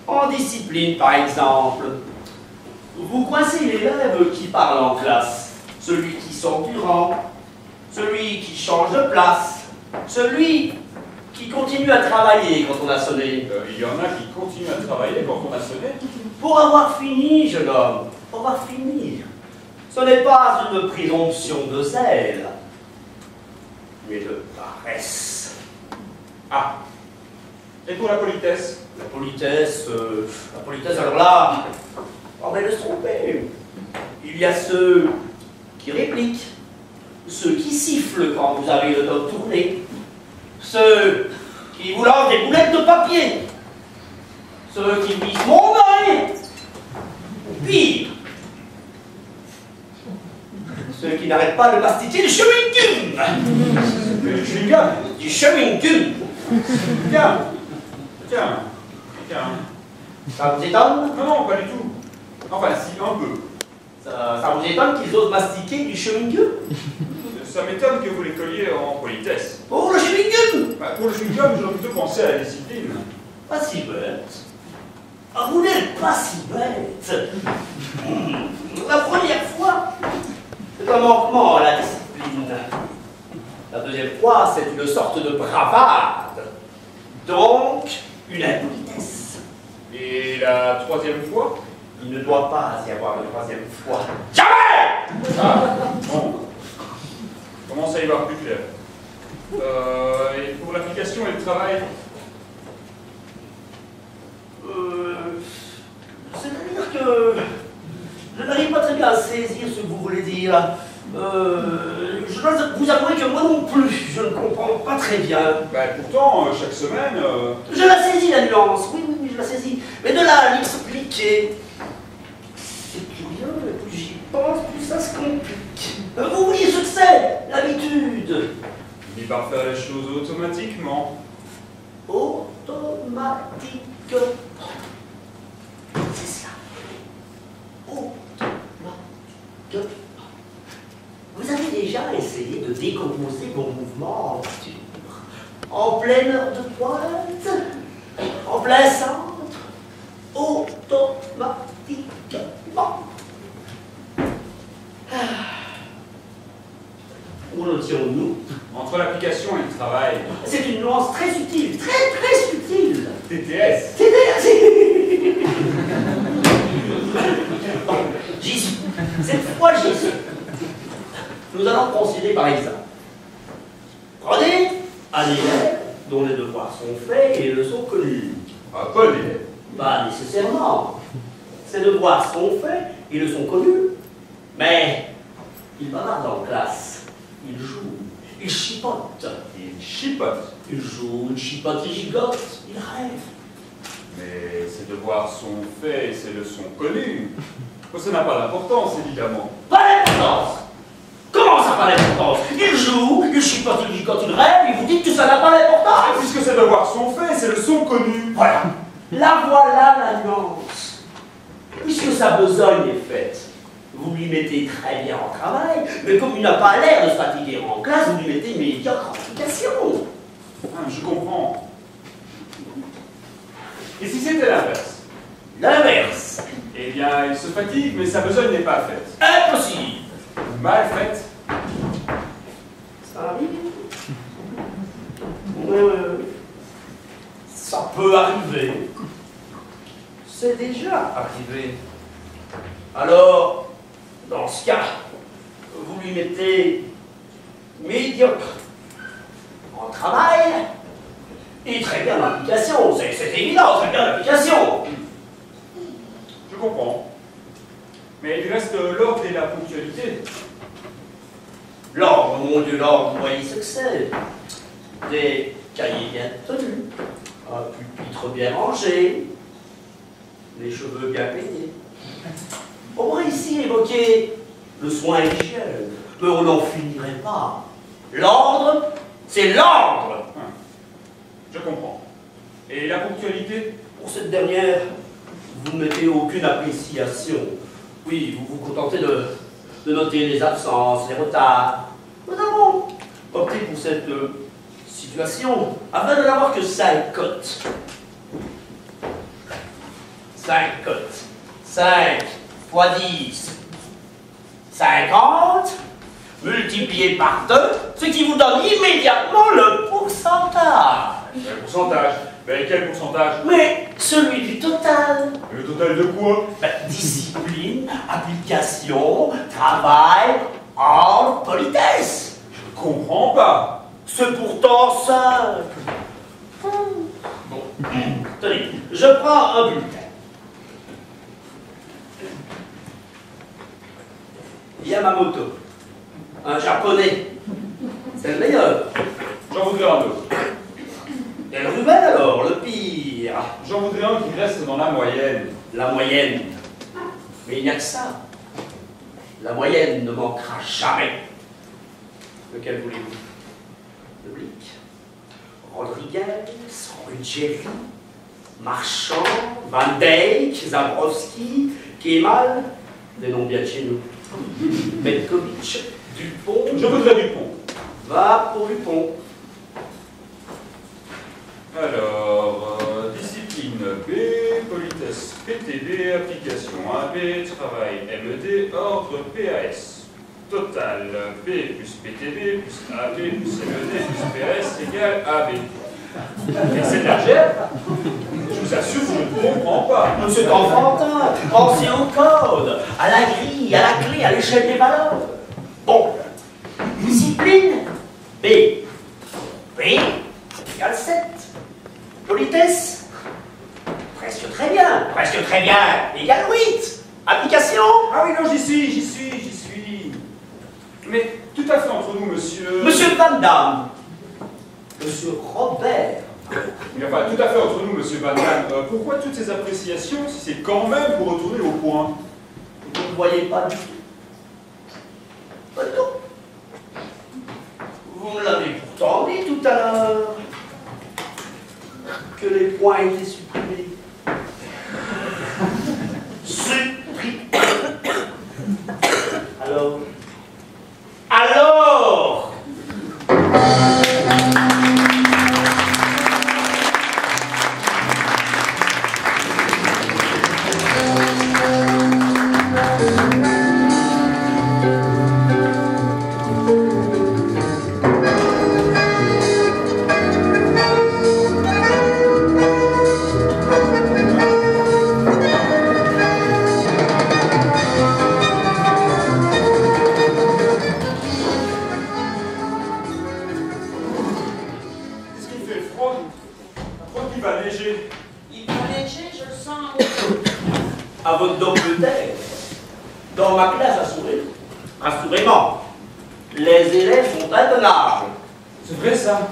En discipline, par exemple, vous coincez l'élève qui parle en classe, celui qui sort du rang, celui qui change de place, celui qui continue à travailler quand on a sonné. il y en a qui continuent à travailler quand on a sonné. Pour avoir fini, jeune homme, on va finir. Ce n'est pas une présomption de zèle, mais de paresse. Ah, et pour la politesse? La politesse, alors là, on va se tromper. Il y a ceux qui répliquent, ceux qui sifflent quand vous avez le dos tourné, ceux qui vous lancent des boulettes de papier, ceux qui visent mon œil, ou pire, ceux qui n'arrêtent pas de mastiquer du chewing-gum. Du chewing-gum? Du chewing-gum. Tiens, tiens, tiens. Ça vous étonne? Non, non, pas du tout. Enfin, si, un peu. Ça vous étonne qu'ils osent mastiquer du chewing-gum? Ça m'étonne que vous les colliez en politesse. Pour le chewing-gum! Bah, pour le chewing-gum, j'aurais plutôt pensé à la discipline. Pas si bête. Ah, vous n'êtes pas si bête. La première fois, un manquement à la discipline. La deuxième fois, c'est une sorte de bravade. Donc, une impolitesse. Et la troisième fois? Il ne doit pas y avoir une troisième fois. Jamais! Ah, bon. Commence à y voir plus clair. Et pour l'application et le travail? C'est-à-dire que je n'arrive pas très bien à saisir ce que vous voulez dire. Je dois vous avouer que moi non plus, je ne comprends pas très bien. Ben, pourtant, chaque semaine... Je la saisis, la nuance. Oui, oui, oui, je la saisis. Mais de là à l'expliquer, c'est curieux, plus j'y pense, plus ça se complique. Vous voyez ce que c'est, l'habitude. Il finit par faire les choses automatiquement. Automatique. C'est ça. Automatique. Vous avez déjà essayé de décomposer vos mouvements en voiture, en pleine heure de pointe, en plein centre, automatiquement. Où en étions-nous? Entre l'application et le travail. C'est une nuance très subtile, très très subtile. TTS. TTS. J'y suis. Cette fois, j'y suis. Nous allons considérer par exemple. Prenez un élève dont les devoirs sont faits et les leçons connues. Ah, pas l'élève. Pas nécessairement. Ses devoirs sont faits et leçons connues. Mais il bavarde en classe. Il joue. Il chipote. Il chipote. Il joue, il chipote, il gigote. Il rêve. Mais ses devoirs sont faits et ses leçons connues. Ça n'a pas d'importance, évidemment. Pas d'importance. Comment ça n'a pas d'importance? Il joue, il chipote, il gigote, il rêve, et vous dites que ça n'a pas d'importance. Puisque ses devoirs sont faits, ses leçons connues. Voilà. Là voilà la nuance. Puisque sa besogne est faite, vous lui mettez très bien en travail, mais comme il n'a pas l'air de se fatiguer en classe, vous lui mettez médiocre en application. Ah, je comprends. Et si c'était l'inverse? L'inverse. Eh bien, il se fatigue, mais sa besogne n'est pas faite. Impossible. Mal faite. Ça arrive? Ça peut arriver. C'est déjà arrivé. Alors, dans ce cas, vous lui mettez médiocre en travail et très bien en application. C'est évident, très bien en application. Je comprends. Mais il reste l'ordre et la ponctualité. L'ordre, mon Dieu, l'ordre, vous voyez ce que c'est. Des cahiers bien tenus, un pupitre bien rangé, les cheveux bien peignés. On pourrait ici évoquer le soin et l'hygiène, mais on n'en finirait pas. L'ordre, c'est l'ordre. Je comprends. Et la ponctualité? Pour cette dernière, vous ne mettez aucune appréciation. Oui, vous vous contentez de noter les absences, les retards. Nous avons opté pour cette situation afin de n'avoir que 5 cotes. 5 cotes. 5 fois 10. 50 multiplié par 2, ce qui vous donne immédiatement le pourcentage. Quel pourcentage? Ben, quel pourcentage? Mais celui du total. Le total de quoi? Discipline, application, travail, ordre, politesse. Je comprends pas. C'est pourtant simple. Bon, tenez, je prends un bulletin. Yamamoto, un japonais. C'est le meilleur. J'en voudrais un autre. Et le Ruben alors, le pire. J'en voudrais un qui reste dans la moyenne. La moyenne. Mais il n'y a que ça. La moyenne ne manquera jamais. Lequel voulez-vous? Le Blick, Rodriguez, Ruggeri, Marchand, Van Dijk, Zabrowski, Kemal, des noms bien de chez nous. Petkovic, Dupont. Je voudrais Dupont. Va pour Dupont. Alors, discipline B, politesse PTB, application AB, travail MED, ordre PAS. Total. égale P plus PTB plus AB plus MED plus PS égale AB. Et c'est l'algèbre? Je vous assure, je ne comprends pas. Monsieur Enfantin, pensez au code, à la grille, à la clé, à l'échelle des valeurs. Bon, discipline, B. B égale 7. Politesse, presque très bien, égale 8. Application. Ah oui, non, j'y suis. Mais tout à fait entre nous, monsieur... Monsieur Van Damme, Monsieur Robert. Mais enfin, tout à fait entre nous, monsieur Van Damme. Pourquoi toutes ces appréciations si c'est quand même pour retourner au point? Vous ne voyez pas du tout. Pas du tout. Vous me l'avez pourtant dit tout à l'heure que les points étaient supprimés. Supprimés. Alors à votre Angleterre, dans ma classe assurément, les élèves sont intenables. C'est vrai ça?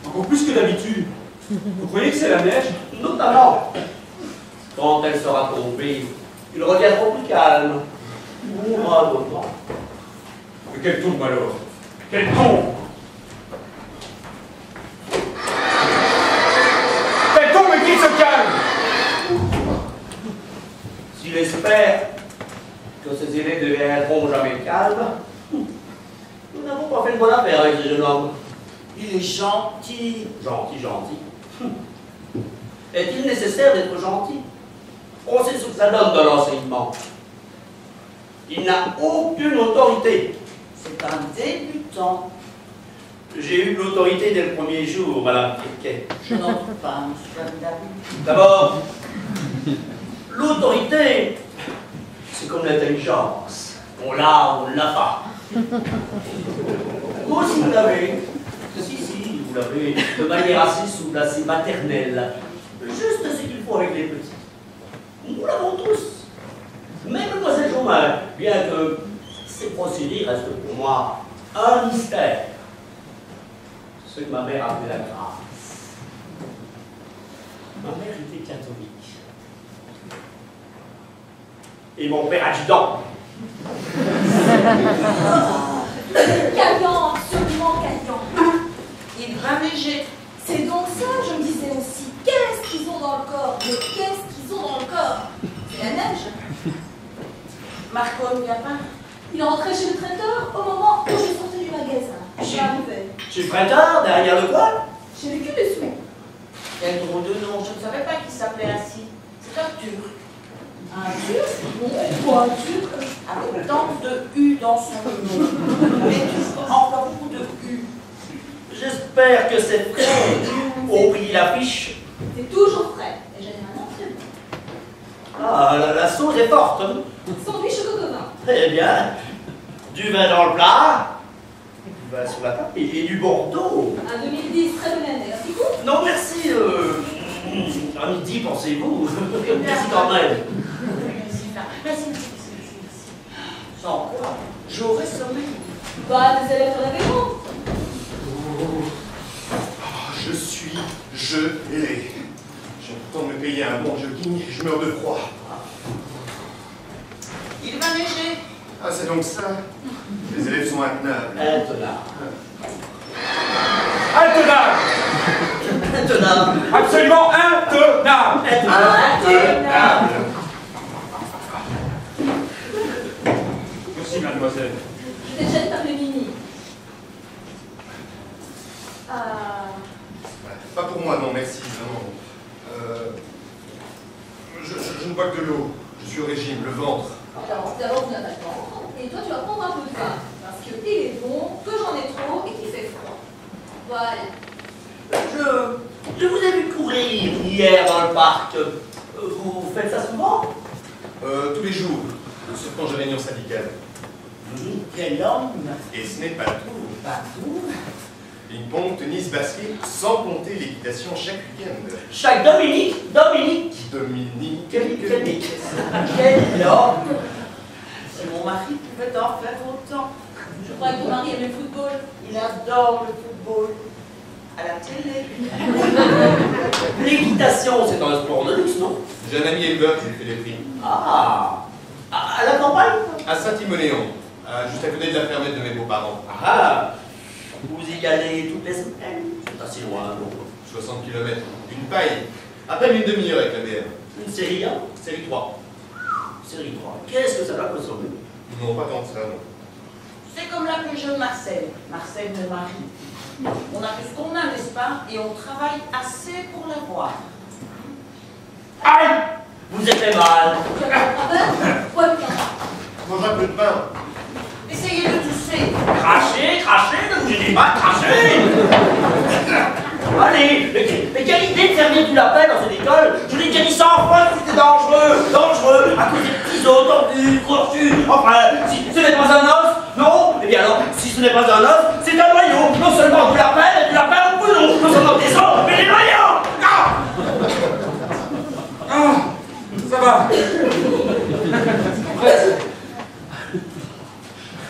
Encore plus que d'habitude. Vous croyez que c'est la neige? Notamment, quand elle sera tombée, ils reviendront plus calmes. Mourra d'autant. Mais quelle tombe alors? Quelle tombe? Quelle tombe et qui se calme? S'il espère que ces élèves ne deviendront jamais calmes, nous n'avons pas fait une bonne affaire avec ce jeune homme. Il est gentil. Gentil. Est-il nécessaire d'être gentil? On sait ce que ça donne dans l'enseignement. Il n'a aucune autorité. C'est un débutant. J'ai eu l'autorité dès le premier jour, Madame Pirquet. Je n'en doute pas, monsieur Vandamme. D'abord, l'autorité, c'est comme l'intelligence. On l'a ou on ne l'a pas. Vous aussi, vous l'avez. Si, vous l'avez de manière assez souple, assez maternelle. Juste ce qu'il faut avec les petits. Nous l'avons tous. Même Mademoiselle Jaumin, bien que ces procédés restent pour moi un mystère. Ce que ma mère appelait la grâce. Ma mère était catholique. Et mon père adjudant. Caillant, absolument caillant. Il va neiger. C'est donc ça, je me disais aussi. Qu'est-ce qu'ils ont dans le corps? Mais qu'est-ce qu'ils ont dans le corps? C'est la neige. Marco ne vient pas. Il est rentré chez le traiteur au moment où je sortais du magasin. Je arrivais. Chez le prêteur, derrière le quoi? J'ai vécu des sous. Quel drôle de nom. Je ne savais pas qu'il s'appelait ainsi. C'est un turc. Un turc? Non, pas un turc. Avec tant de U dans son nom. Mais toujours encore beaucoup de U. J'espère que ces frères ont pris l'affiche. C'est toujours frais. Et généralement très bon. Ah, la sauce est forte. Hein? Sandwich au coco vin. Très bien. Du vin dans le plat, du vin sur la table et du Bordeaux. Un 2010, très bonne année. Un petit coup? Non, merci. À midi, pensez-vous. Merci quand même. Merci. Sans quoi, j'aurais sommeil. Bah, des élèves de la maison. Je suis gelé. J'ai pourtant me payer un bon jogging, je meurs de froid. Il va neiger. Ah, c'est donc ça? Les élèves sont intenables. Intenable! Intenable. Absolument intenable! Intenables. Merci, mademoiselle. Je t'ai déjà par les mini. Pas pour moi, non, merci, vraiment. Je ne bois que de l'eau. Je suis au régime, le ventre. Alors, d'abord, vous n'avez pas le temps. Et toi, tu vas prendre un peu de vin. poil. Je vous ai vu courir hier dans le parc. Vous faites ça souvent? Tous les jours, sauf quand j'ai réunion syndicale. Quel homme! Et ce n'est pas tout. Pas tout. Ping-pong, tennis, basket, sans compter l'équitation chaque week-end. Chaque Dominique. Dominique. Quel homme! Si mon mari pouvait en faire autant. Je crois que ton mari aime le football. Il adore le football. À la télé. L'équitation, c'est un sport de luxe, non? J'ai un ami éleveur qui lui fait des prix. Ah! À la campagne? À Saint-Timonéon, juste à côté de la fermette de mes beaux-parents. Ah! Vous y allez toutes les semaines? C'est assez loin, non? 60 km. Une paille. À peine une demi-heure avec la BR. Une série 1? Série 3. Série 3. Qu'est-ce que ça va consommer? Non, pas tant que ça, non. C'est comme la plus jeune Marcel. Marcel, mon mari. On a fait ce qu'on a, n'est-ce pas? Et on travaille assez pour l'avoir. Aïe! Vous êtes fait mal. Tu as un ouais, putain. Mange un peu de pain. Essayez de tousser. Crachez, ne vous gênez pas, crachez! Allez, mais quelle idée de faire venir du lapin dans cette école? Je l'ai déjà dit 100 fois que c'était dangereux, à cause des petits os tordus, crochus, enfin, si ce n'est pas un os, non? Eh bien alors, si ce n'est pas un os, c'est un noyau, non seulement du lapin, mais du lapin au poudon, non seulement des os, mais des noyaux! Ah! Ah, ça va.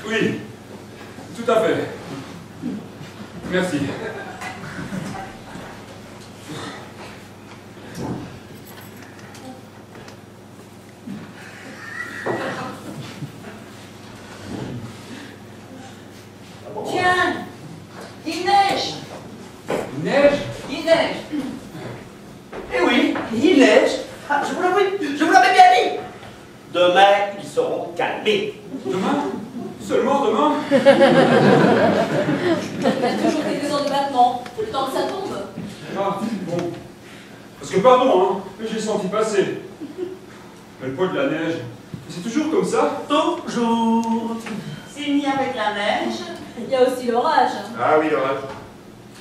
Oui, tout à fait. Merci. Tiens, il neige. Il neige? Il neige. Eh oui, il neige. Ah, je vous l'avais bien dit. Demain, ils seront calmés. Demain? Seulement demain? Il y a toujours quelques heures de battement. Le temps que ça tombe. Ah, bon. Parce que pardon, hein, mais j'ai senti passer. Mais le poids de la neige, c'est toujours comme ça? Toujours. S'il n'y avait que la neige, Il y a aussi l'orage. Ah oui, l'orage.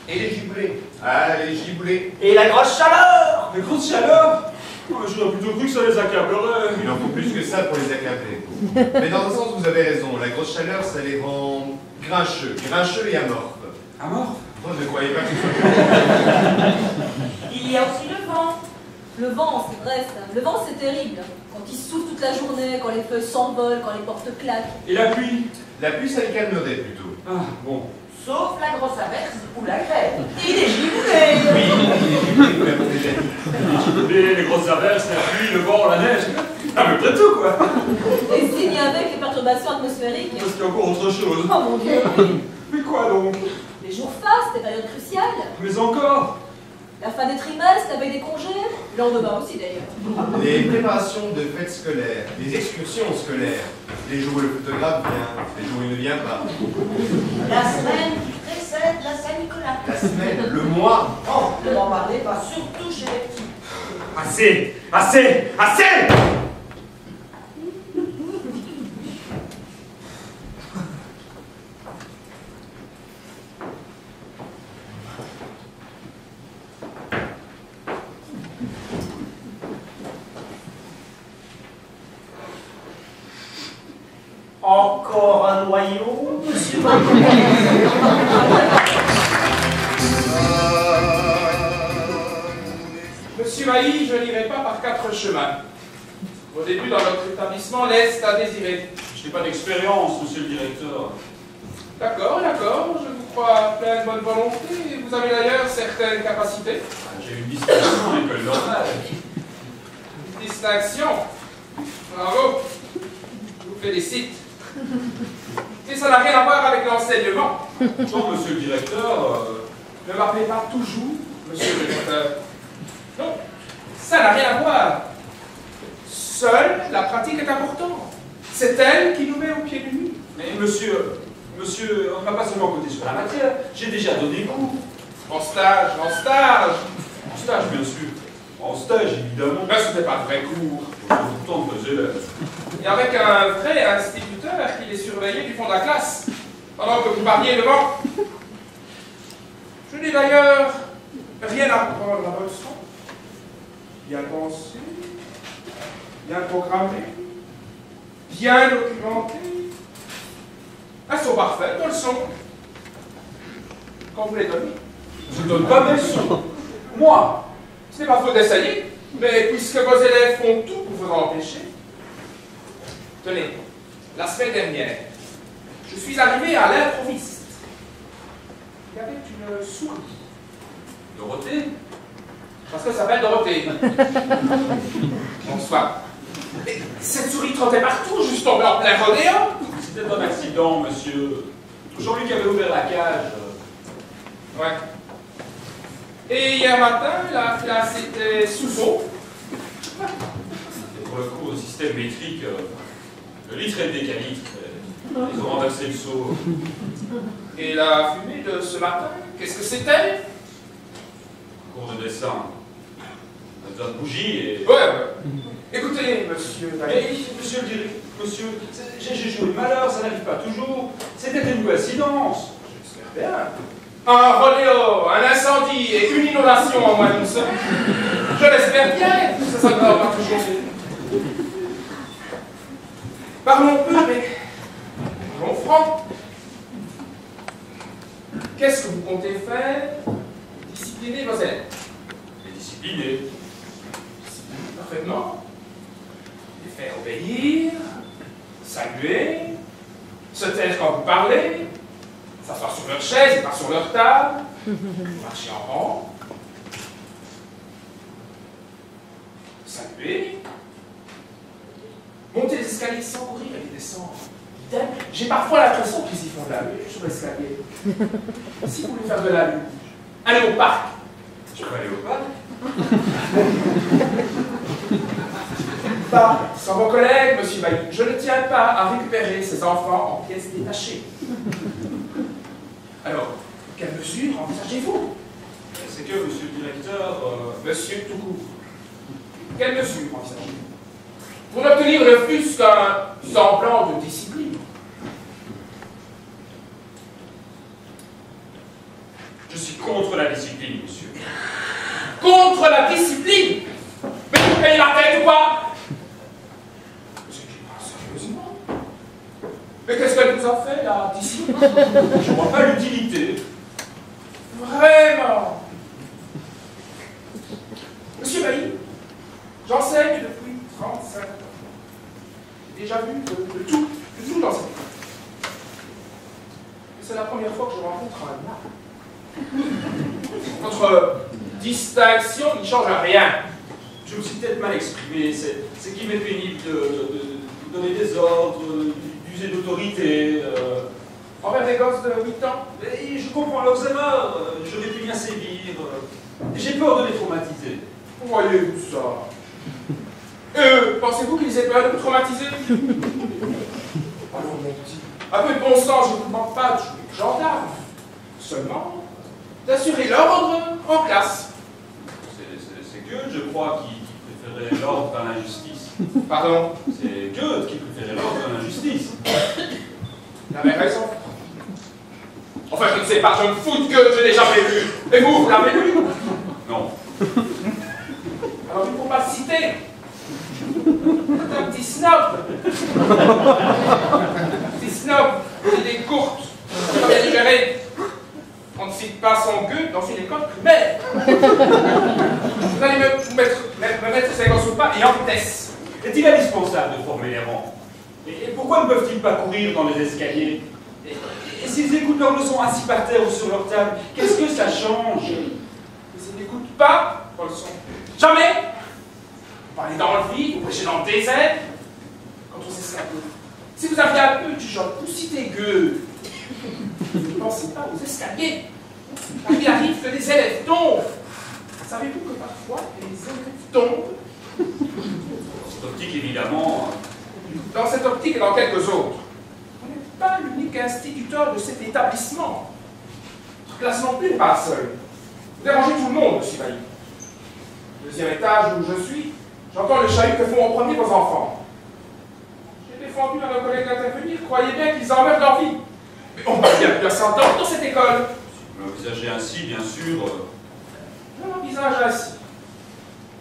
Et les giboulées. Ah, les giboulées. Et la grosse chaleur. La grosse chaleur? J'aurais plutôt cru que ça les accablerait. Il en faut plus que ça pour les accabler. Mais dans un sens, vous avez raison. La grosse chaleur, ça les rend grincheux et amorphes. Amorphe? Moi, je ne croyais pas que ce soit il y a aussi le vent. Le vent, c'est vrai ça. Le vent, c'est terrible. Quand il souffle toute la journée, quand les feuilles s'envolent, quand les portes claquent. Et la pluie? La pluie, ça les calmerait plutôt. Ah, bon. Sauf la grosse averse ou la grêle. Et les giboulées. Oui, les giboulées, vous l'avez déjà dit. Les grosses averses, la pluie, le vent, la neige. À peu près tout, quoi. Et s'il y avait les perturbations atmosphériques. Parce qu'il y a encore autre chose. Oh mon Dieu. Mais quoi donc? Les jours fastes, des périodes cruciales. Mais encore? La fin des trimestres, la veille des congés. Le lendemain aussi d'ailleurs. Les préparations de fêtes scolaires, les excursions scolaires, les jours où le photographe vient, les jours où il ne vient pas. La semaine qui précède la Saint-Nicolas. La semaine, le mois. Oh, ne m'en parlez pas, surtout chez les petits. Assez! Assez! Assez! Encore un noyau, monsieur. Monsieur Mailly, je n'irai pas par 4 chemins. Au début, dans notre établissement, laisse à désirer. Je n'ai pas d'expérience, monsieur le directeur. D'accord, je vous crois plein de bonne volonté. Et vous avez d'ailleurs certaines capacités. J'ai une distinction à l'école normale. Distinction. Bravo. Je vous félicite. Et ça n'a rien à voir avec l'enseignement. Pourtant, monsieur le directeur, Ne m'appelez pas toujours monsieur le directeur. Non, ça n'a rien à voir. Seule la pratique est importante. C'est elle qui nous met au pied du mur. mais monsieur, on ne m'a pas seulement compté sur la matière, j'ai déjà donné cours. En stage. En stage, bien sûr. En stage, évidemment. Mais ce n'était pas de vrai cours. Pourtant de vos élèves. Et avec un vrai instituteur qui les surveillait du fond de la classe, pendant que vous parliez devant. Je n'ai d'ailleurs rien à prendre à votre leçon. Bien pensé, bien programmé, bien documenté. Elles sont parfaites, nos leçons. Quand vous les donnez. Je ne donne pas mes leçons. Moi. Ce n'est pas faute d'essayer, mais puisque vos élèves font tout pour vous en empêcher. Tenez, la semaine dernière, je suis arrivé à l'improviste. Il y avait une souris. Dorothée? Parce que ça s'appelle Dorothée. Bonsoir. Mais cette souris trottait partout, juste tombée en plein rodéo. C'était un accident, monsieur. Jean-Luc avait ouvert la cage. Ouais. Et hier matin, la classe était sous eau. Et pour le coup, au système métrique, le litre et le décalitre. Ils ont renversé le seau. Et la fumée de ce matin, qu'est-ce que c'était? Cours de dessin. On a besoin de bougies et... Ouais. Écoutez, monsieur Mais, monsieur le directeur, monsieur, j'ai joué le malheur, ça n'arrive pas toujours. C'était une coïncidence. J'espère bien. Un rodéo, un incendie et une inondation en moins d'une semaine. Je l'espère bien. Ça ne va pas toujours. Parlons peu, mais parlons franc. Qu'est-ce que vous comptez faire pour discipliner vos élèves? Les disciplinés. Parfaitement. Les faire obéir, saluer, se taire quand vous parlez, s'asseoir sur leur chaise et pas sur leur table, marcher en rang, saluer, monter les escaliers sans courir et les descendre. J'ai parfois l'impression qu'ils y font de la luge sur l'escalier. Si vous voulez faire de la luge, allez au parc. Tu peux aller au parc? Pas sans vos collègues, monsieur Bailly. Je ne tiens pas à récupérer ces enfants en pièces détachées. Alors, quelles mesures envisagez-vous? C'est que, monsieur le directeur... Monsieur tout court. Quelles mesures envisagez-vous? Pour obtenir ne fût-ce qu'un semblant de discipline. Je suis contre la discipline, monsieur. Contre la discipline? Mais vous payez la tête ou quoi? Sérieusement? Mais qu'est-ce qu'elle vous a fait, la discipline? Je ne vois pas l'utilité. Vraiment? Monsieur Bailly, j'enseigne depuis 35 ans. J'ai déjà vu de tout dans cette école. Et c'est la première fois que je rencontre un art. Votre distinction n'y change rien. Je me suis peut-être mal exprimé. C'est qu'il m'est pénible de donner des ordres, d'user d'autorité. Envers des gosses de 8 ans? Et je comprends leurs erreurs. Je vais plus bien sévir. J'ai peur de les traumatiser. Voyez-vous ça? Pensez-vous qu'ils aient peur de vous traumatiser? Alors, mon petit, un peu de bon sens, je ne vous demande pas de jouer gendarme. Seulement, d'assurer l'ordre en classe. C'est Goethe, je crois, qui préférait l'ordre à l'injustice. Pardon? C'est Goethe qui préférait l'ordre à l'injustice. Vous avez raison. Enfin, je ne sais pas, je me fous de Goethe, je l'ai jamais lu. Et vous l'avez lu? Non. Alors, il ne faut pas le citer. C'est un petit snob. Un petit snob, idée courte, pas bien libérée. On ne cite pas son Goethe dans une école primaire. Vous allez me mettre ces gosses ou pas, et en vitesse. Est-il indispensable de former les rangs? Et pourquoi ne peuvent-ils pas courir dans les escaliers? Et s'ils écoutent leurs leçons assis par terre ou sur leur table, qu'est-ce que ça change? Ils n'écoutent pas vos leçons. Jamais. Vous parlez dans le vide, vous prêchez dans le désert. Quand on sait ça, si vous aviez un peu du genre, vous citez Goethe. Vous ne pensez pas aux escaliers. Car il arrive que les élèves tombent. Savez-vous que parfois les élèves tombent? Cette optique, évidemment. Dans cette optique et dans quelques autres. Vous n'êtes pas l'unique instituteur de cet établissement. Votre classe non plus n'est pas seule. Vous dérangez tout le monde, monsieur Bailly. Deuxième étage où je suis, j'entends le chahut que font en premier vos enfants. J'ai défendu à nos collègues d'intervenir, croyez bien qu'ils en meurent d'envie. Mais on va bien s'entendre dans cette école. Envisagez ainsi, bien sûr. Je l'envisage ainsi.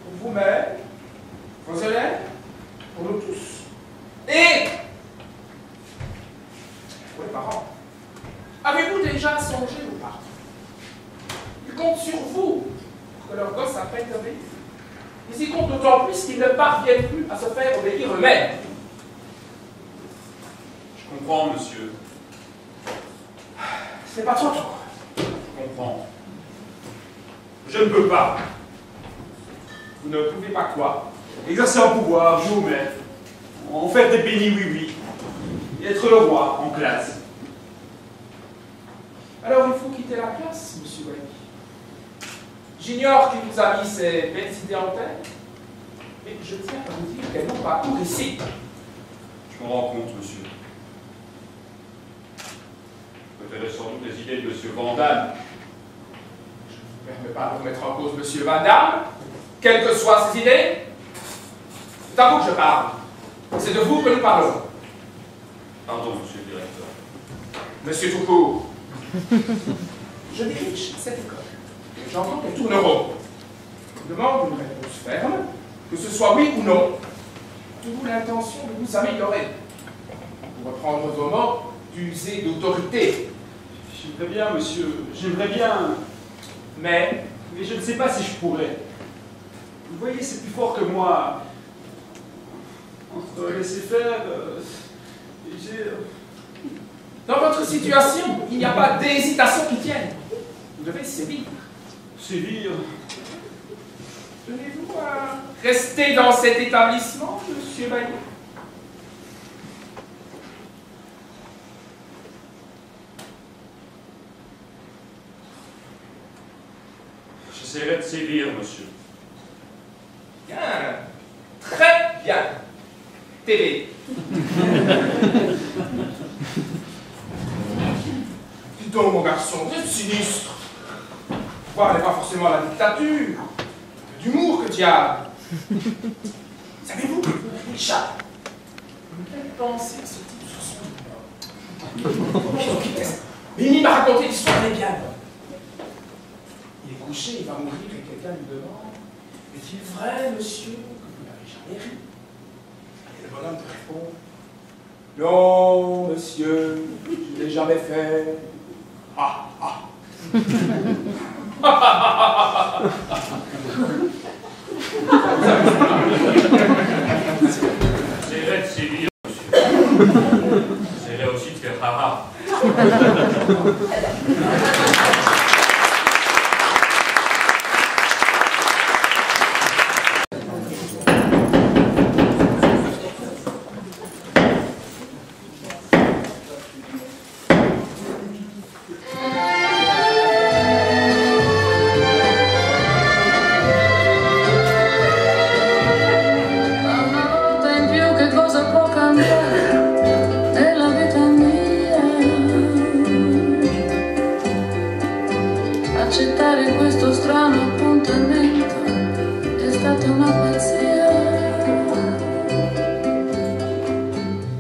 Pour vous-même, vos élèves, pour nous tous. Et pour les parents. Avez-vous déjà songé aux parents? Ils comptent sur vous pour que leur gosse apprenne à obéir. Ils y comptent d'autant plus qu'ils ne parviennent plus à se faire obéir eux-mêmes. Je comprends, monsieur. Ce n'est pas trop tôt. Je comprends. Je ne peux pas. Vous ne pouvez pas quoi? Exercer un pouvoir, jouer au maître, en faire des bénis oui-oui, et être le roi en classe. Alors il faut quitter la classe, monsieur Wally. J'ignore qui vous a mis ces belles idées en tête, mais je tiens à vous dire qu'elles n'ont pas cours ici. Je me rends compte, monsieur. Vous préférez sans doute les idées de monsieur Van Damme. Je ne me permets pas de remettre en cause monsieur Van Damme, quelles que soient ses idées. C'est à vous que je parle. C'est de vous que nous parlons. Pardon, monsieur le directeur. Monsieur Toucourt, je dirige cette école. Et j'entends qu'elle tourne rond. Je demande une réponse ferme, que ce soit oui ou non. Avez-vous l'intention de vous améliorer? Pour reprendre vos mots, d'user d'autorité. J'aimerais bien, monsieur, j'aimerais bien. Mais Je ne sais pas si je pourrais. Vous voyez, c'est plus fort que moi. Entre laisser faire, et j'ai... dans votre situation, il n'y a pas d'hésitation qui tienne. Vous devez sévir. Sévir. Tenez-vous à rester dans cet établissement, monsieur Bailly? J'essaierai de sévir, monsieur. Bien. Très bien. TV. Dis donc, mon garçon, vous êtes sinistre. Voir n'est pas forcément la dictature. D'humour, que diable. Savez-vous que les chats ont une pensée à ce type sur son humeur. Mimi m'a raconté l'histoire des biens. Il est couché, il va mourir et quelqu'un lui demande: est-il vrai, monsieur, que vous n'avez jamais ri? Et le bonhomme te répond: non, monsieur, je ne l'ai jamais fait. Ah, ah. J'essaierai de sévir, monsieur. J'essaierai aussi de faire haha. Accettare questo strano appuntamento è stata una pazzia.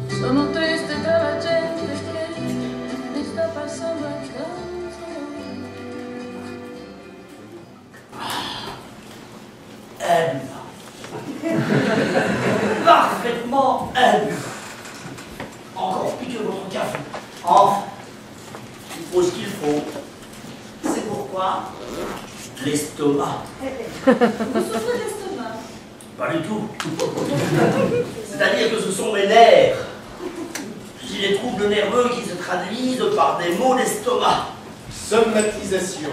Sono triste tra la gente che mi sta passando accanto. Parfaitement humble. Encore plus que votre café. Enfin, il faut ce qu'il faut. C'est pourquoi L'estomac. Vous souffrez d'estomac? Pas du tout. C'est-à-dire que ce sont mes nerfs. J'ai des troubles nerveux qui se traduisent par des maux d'estomac. Somatisation.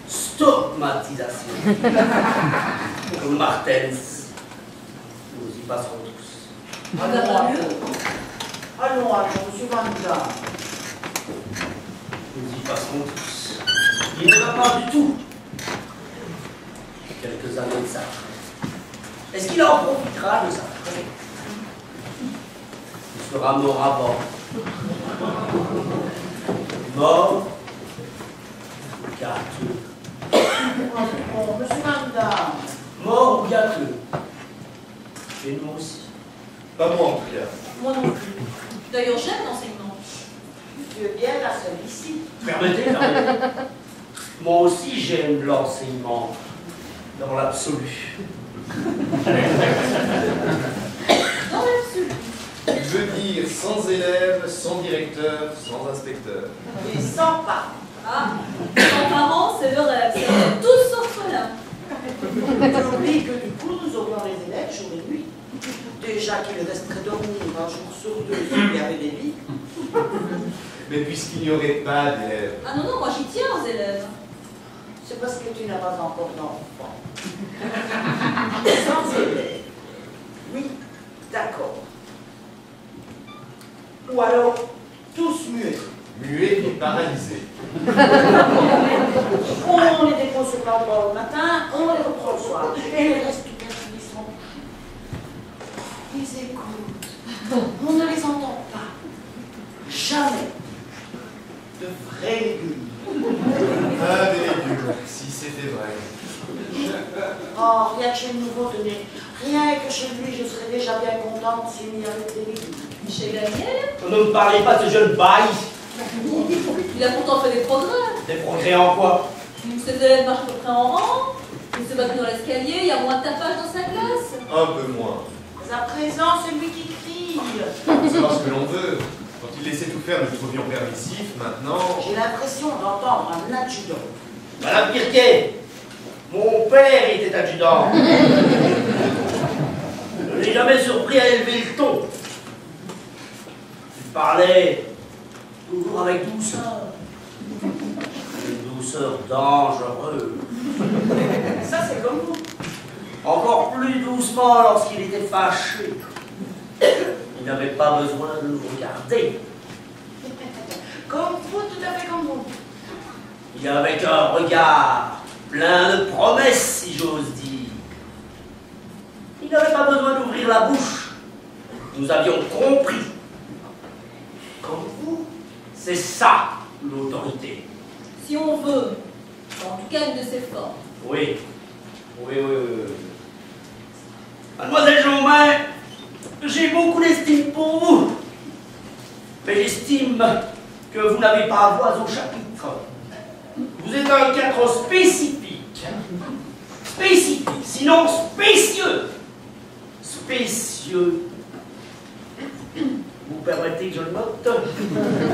Stomatisation. Comme Martens. Nous y passerons tous. Allons, monsieur Van Damme. Nous y passerons tous. Il ne va pas du tout. Quelques années de ça. Est-ce qu'il en profitera de ça? Il sera mort avant. Mort ou gâteux? Bon, monsieur Van Damme. Mort ou gâteux? Chez nous aussi. Pas moi en tout cas. Moi non plus. D'ailleurs, j'aime l'enseignement. Tu es bien la seule ici. Permettez, Moi aussi j'aime l'enseignement, dans l'absolu. Dans l'absolu. Il veut dire sans élève, sans directeur, sans inspecteur. Et sans pas. Ah, sans parents, c'est le rêve. C'est tous orphelins. J'oublie que du coup, nous aurions les élèves jour et nuit. Déjà qu'ils resteraient dormir un jour sur deux s'il y avait des lits. Mais puisqu'il n'y aurait pas d'élèves, Ah non, non, moi j'y tiens aux élèves. C'est parce que tu n'as pas encore d'enfant. Sans élèves. Oui, d'accord. Ou alors, tous muets. muet et paralysé. On les dépose sur l'endroit le matin, on les reprend le soir. Et le reste du temps, ils sont. Ils écoutent. On ne les entend pas. Jamais. De vrais légumes. Ah, des légumes, si c'était vrai. Oh, rien que chez le nouveau, tenez. Rien que chez lui, je serais déjà bien contente s'il y avait des légumes. Chez Daniel, Ne me parlez pas de ce jeune bail. il a pourtant fait des progrès. Des progrès en quoi? Ses élèves marchent à peu près en rang, il se battent dans l'escalier, il y a moins de tapage dans sa classe. Un peu moins. Mais à présent, c'est lui qui crie. C'est savoir ce que l'on veut. Quand il laissait tout faire, nous trouvions permissif. Maintenant, J'ai l'impression d'entendre un adjudant. Madame Pirquet, mon père était adjudant. Je n'ai jamais surpris à élever le ton. Il parlait toujours avec douceur. Une douceur dangereuse. Ça, c'est comme vous. Encore plus doucement lorsqu'il était fâché. Il n'avait pas besoin de nous regarder. Comme vous, tout à fait comme vous. Il avait un regard plein de promesses, si j'ose dire. Il n'avait pas besoin d'ouvrir la bouche. Nous avions compris. Comme vous, c'est ça, l'autorité. Si on veut, en tout cas une de ses formes. Oui. Oui. Mademoiselle Jaumain, j'ai beaucoup d'estime pour vous. Mais j'estime que vous n'avez pas voix au chapitre. Vous êtes un cadre spécifique. Spécifique, sinon spécieux. Spécieux. Vous permettez que je le note?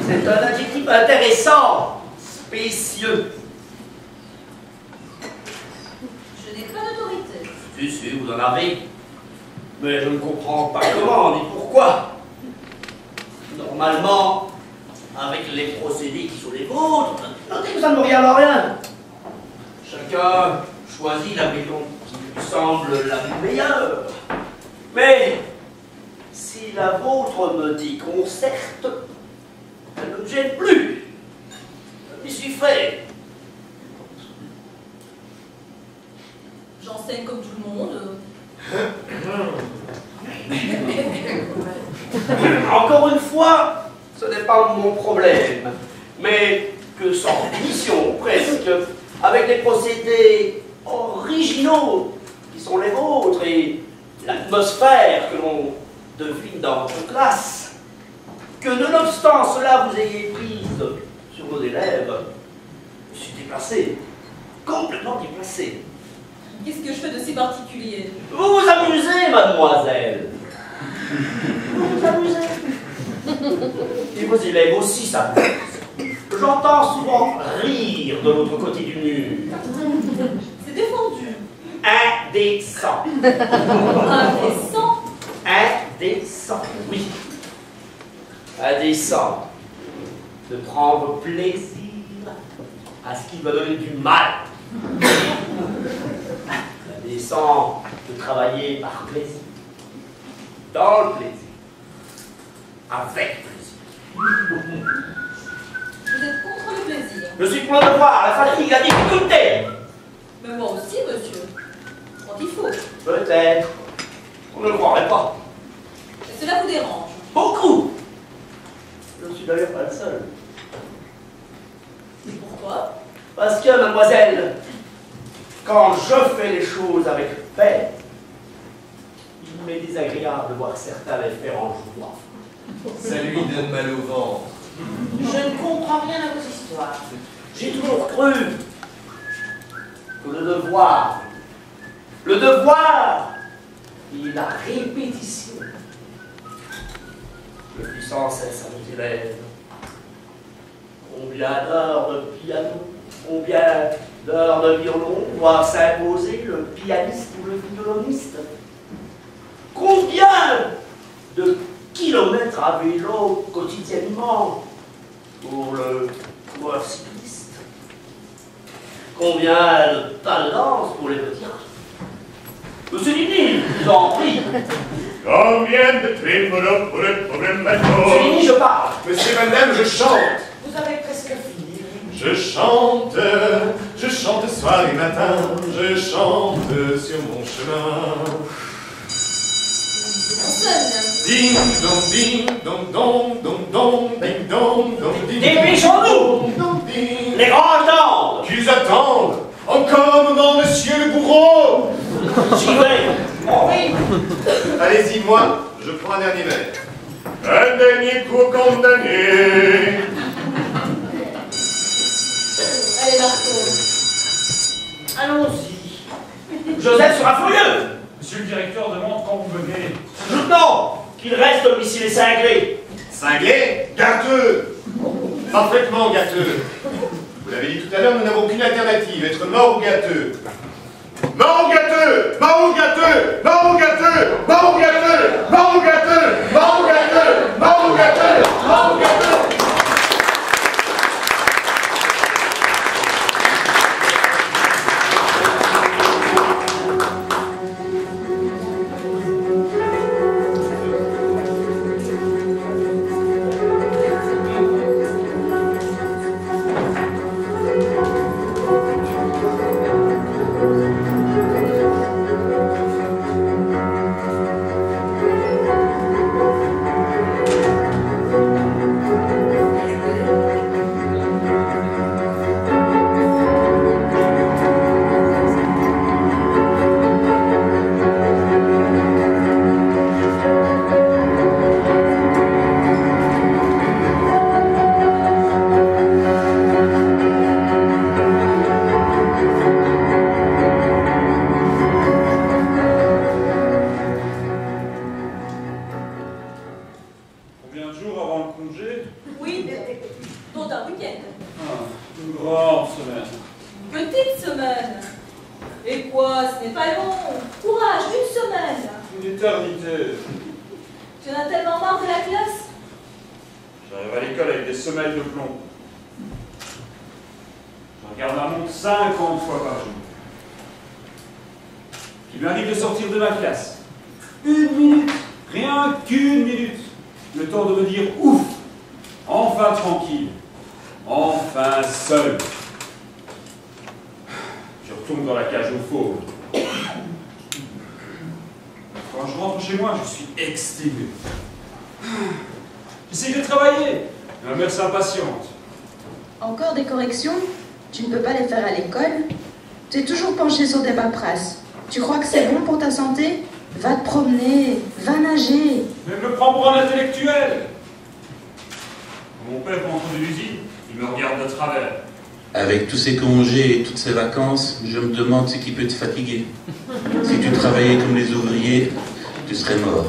C'est un adjectif intéressant. Spécieux. Je n'ai pas d'autorité. Si, vous en avez. Mais je ne comprends pas comment ni pourquoi. Normalement, avec les procédés qui sont les vôtres, notez que ça ne me regarde rien. Chacun choisit la méthode qui lui semble la meilleure. Mais si la vôtre me dit qu'on certes, elle ne me gêne plus. Je m'y suis fait. J'enseigne comme tout le monde. Encore une fois, ce n'est pas mon problème, mais que sans mission, presque, avec des procédés originaux qui sont les vôtres et l'atmosphère que l'on devine dans votre classe, que nonobstant cela vous ayez prise sur vos élèves, je suis déplacé, complètement déplacé. Qu'est-ce que je fais de si particulier? Vous vous amusez, mademoiselle. Vous vous amusez. Et vos élèves aussi s'amusent. J'entends souvent rire de l'autre côté du mur. C'est défendu. Indécent. Indécent. Indécent, oui. Indécent. De prendre plaisir à ce qui va donner du mal. Indécent de travailler par plaisir. Dans le plaisir. Avec plaisir. Vous êtes contre le plaisir. Je suis pour le devoir, la fatigue, la difficulté. Mais moi aussi, monsieur. Quand il faut. Peut-être. On ne le croirait pas. Et cela vous dérange. Beaucoup. Je ne suis d'ailleurs pas le seul. Pourquoi? Parce que, mademoiselle, quand je fais les choses avec peine, il m'est désagréable de voir certains les faire en joie. ça lui donne mal au ventre. Je ne comprends rien à vos histoires. J'ai toujours cru que le devoir est la répétition. Le plus sans cesse à nos élèves. Combien d'heures de piano, combien d'heures de violon doit s'imposer le pianiste ou le violoniste? Combien de kilomètres à vélo quotidiennement pour le coureur cycliste? Combien de pas de danse pour les petits rats? Monsieur Ligny, je vous en prie. Combien de trémolo pour le pauvre bateau? Monsieur Ligny, je parle. Monsieur, madame, je chante. Vous avez presque fini. Je chante soir et matin, je chante sur mon chemin. On sonne. Ding dong, ding dong, dong, dong, dong, ding dong, dong, ding. Dépêchons-nous! Dong, dong, ding. Les grands attendent. Qu'ils attendent. Encore moment, monsieur le bourreau. J'y vais. Oh oui. Allez-y, moi, je prends un dernier verre. Un dernier coup condamné. Allez, Marco. Allons-y. Joseph sera furieux. Monsieur le directeur demande quand vous venez. Lieutenant, qu'il reste domicile cinglé. Cinglé, gâteux. Parfaitement gâteux. Vous l'avez dit tout à l'heure, nous n'avons qu'une alternative, être mort ou gâteux. Mort ou gâteux! Mort ou gâteux! Mort ou gâteux! Mort ou gâteux! Mort ou gâteux! Mort ou gâteux! Mort ou gâteux! Mort ou gâteux! Encore des corrections? Tu ne peux pas les faire à l'école? Tu es toujours penché sur des paperasses. Tu crois que c'est bon pour ta santé? Va te promener, va nager. Mais me prends pour un intellectuel. Mon père rentre de l'usine, il me regarde de travers. Avec tous ces congés et toutes ces vacances, je me demande ce qui peut te fatiguer. Si tu travaillais comme les ouvriers, tu serais mort.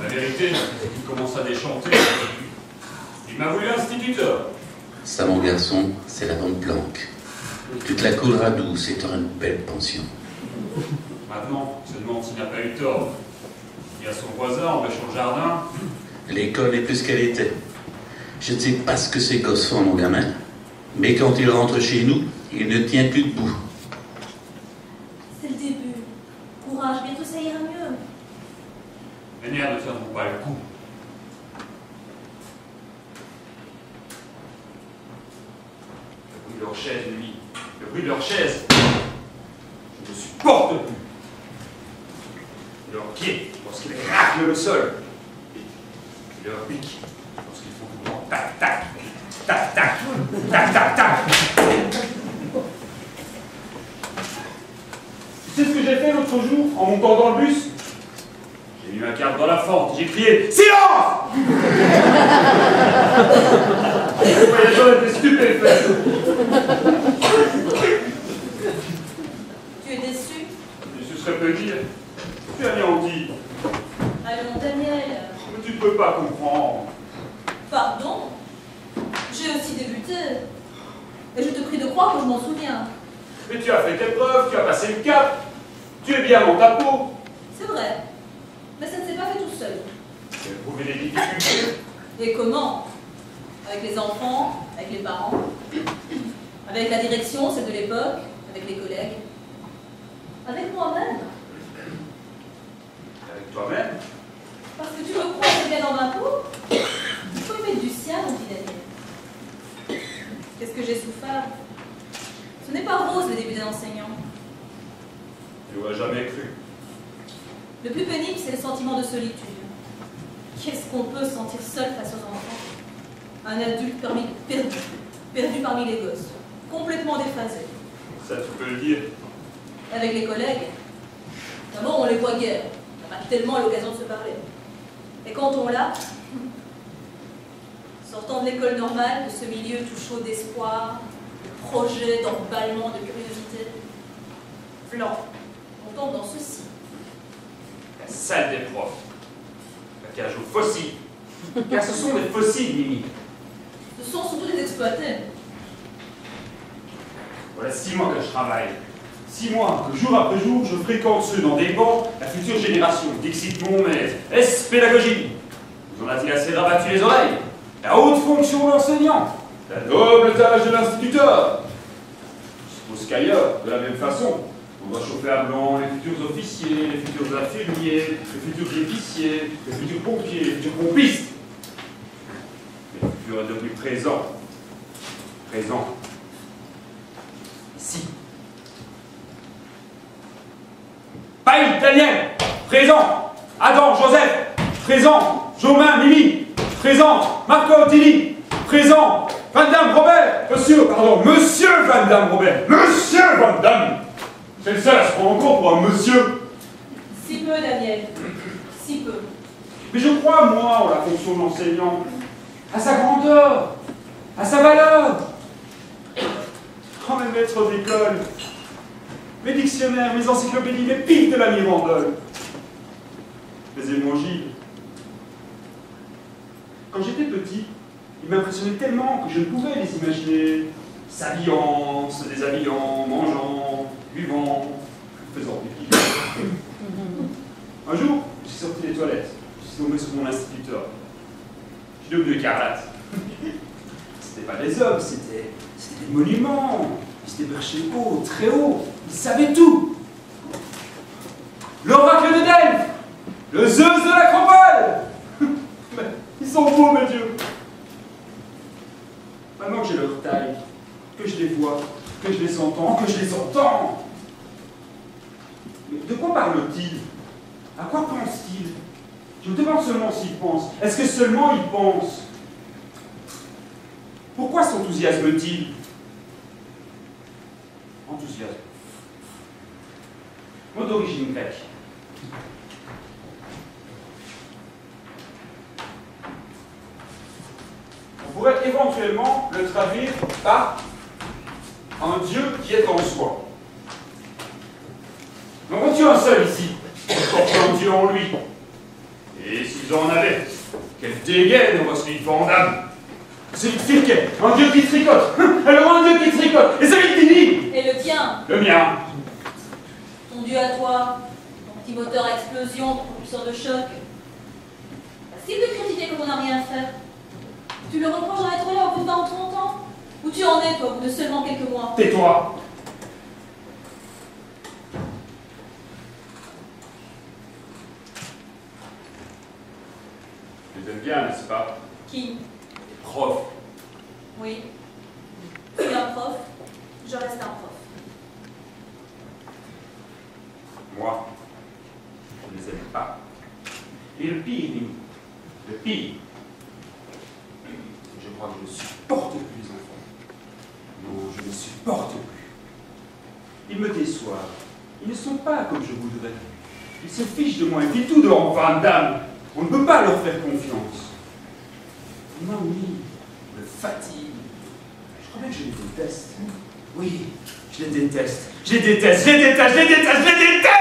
La vérité, il commence à déchanter. Il m'a voulu instituteur. Ça, mon garçon, c'est la bonne planque. Tu te la couleras douce et tu auras une belle pension. Maintenant, je me demande s'il n'a pas eu tort. Il y a son voisin en bêchant le jardin. L'école est plus qu'elle était. Je ne sais pas ce que ces gosses font, mon gamin, mais quand il rentre chez nous, il ne tient plus debout. C'est le début. Courage, bientôt ça ira mieux. Les nerfs ne tiendront pas le coup. Le bruit de leur chaise, lui. Le bruit de leur chaise. Je ne supporte plus. Leurs pieds, lorsqu'ils raclent le sol. Et leurs pics, lorsqu'ils font tout le temps tac, tac, tac, tac, tac, tac, tac. Tu sais ce que j'ai fait l'autre jour en montant dans le bus? J'ai mis ma carte dans la fente, j'ai crié « Silence !» Les voyageurs étaient stupéfaits. l'université. Et je te prie de croire que je m'en souviens. Mais tu as fait tes preuves, tu as passé le cap. Tu es bien dans ta peau. C'est vrai. Mais ça ne s'est pas fait tout seul. Tu as éprouvé des difficultés. Et comment? Avec les enfants, avec les parents, avec la direction, celle de l'époque, avec les collègues, avec moi-même. Avec toi-même. Parce que tu me crois c'est bien dans ma peau, il faut y mettre du sien, mon petit Daniel. Qu'est-ce que j'ai souffert? Ce n'est pas rose le début d'un enseignant. Tu n'aurais jamais cru. Le plus pénible, c'est le sentiment de solitude. Qu'est-ce qu'on peut se sentir seul face aux enfants? Un adulte perdu parmi les gosses, complètement déphasé. Ça, tu peux le dire. Avec les collègues, d'abord on les voit guère, on n'a pas tellement l'occasion de se parler. Et quand on l'a, sortant de l'école normale, de ce milieu tout chaud d'espoir, de projets, d'emballement, de curiosité, flanc, on tombe dans ceci. La salle des profs. La cage aux fossiles. Car ce sont des fossiles, Mimi. Ce sont surtout des exploités. Voilà 6 mois que je travaille. 6 mois que jour après jour, je fréquente ceux dans des bancs, la future génération, Dixit mon maître, S pédagogie. Vous en a-t-il assez rabattu les oreilles? La haute fonction de l'enseignant, la noble tâche de l'instituteur. Je suppose qu'ailleurs, de la même façon, on doit chauffer à blanc les futurs officiers, les futurs infirmiers, les futurs épiciers, les futurs pompiers, les futurs pompistes. Mais le futur est devenu présent. Présent. Ici. Paille, Daniel, présent. Adam, Joseph, présent. Jomain, Mimi, présent. Marco, Tilly, présent. Van Damme, Robert, monsieur Van Damme, Robert, monsieur Van Damme. C'est le seul à se prendre en compte pour un monsieur. Si peu, Daniel, si peu. Mais je crois, moi, en la fonction de l'enseignant, à sa grandeur, à sa valeur. Oh, mes maîtres d'école, mes dictionnaires, mes encyclopédies, mes piles de la Mirandole, mes évangiles. Quand j'étais petit, ils m'impressionnaient tellement que je ne pouvais les imaginer s'habillant, se déshabillant, mangeant, buvant, faisant pipi. Un jour, je suis sorti des toilettes, je suis tombé sur mon instituteur. Je suis devenu écarlate. C'était pas des hommes, c'était des monuments. Ils étaient perchés haut, très haut. Ils savaient tout. L'oracle de Delphes, le Zeus de l'Acropole. Mais ils sont beaux, mes dieux. Maintenant que j'ai leur taille, que je les vois, que je les entends, Mais de quoi parlent-ils? À quoi pensent-ils? Je me demande seulement s'ils pensent. Est-ce que seulement ils pensent? Pourquoi s'enthousiasment-ils? Enthousiasme. Mot d'origine grecque. On pourrait éventuellement le traduire par un Dieu qui est en soi. En vois-tu un seul ici, porte un Dieu en lui? Et s'ils en avaient, quelle dégaine aurait celui de Van Damme? Celui de Firquet, un Dieu qui tricote. Alors un Dieu qui tricote. Et celui qui dit. Et le tien? Le mien. Ton Dieu à toi, ton petit moteur à explosion, ton propulseur de choc. Facile de critiquer quand on n'a rien fait. Tu le reproches d'être là au bout de 20 ou 30 ans? Où tu en es, toi, au bout de seulement quelques mois? Tais-toi. Tu les aimes bien, n'est-ce pas? Qui? Les profs. Oui. Tu es un prof, je reste un prof. Moi, je ne les aime pas. Et le pire, le pire, je crois que je ne supporte plus les enfants. Non, je ne supporte plus. Ils me déçoivent. Ils ne sont pas comme je voudrais. Ils se fichent de moi et puis tout de leur Van Damme. On ne peut pas leur faire confiance. Ils m'ennuient, me fatiguent. Je crois bien que je les déteste. Oui, je les déteste. Je les déteste, je les déteste, je les déteste, je les déteste!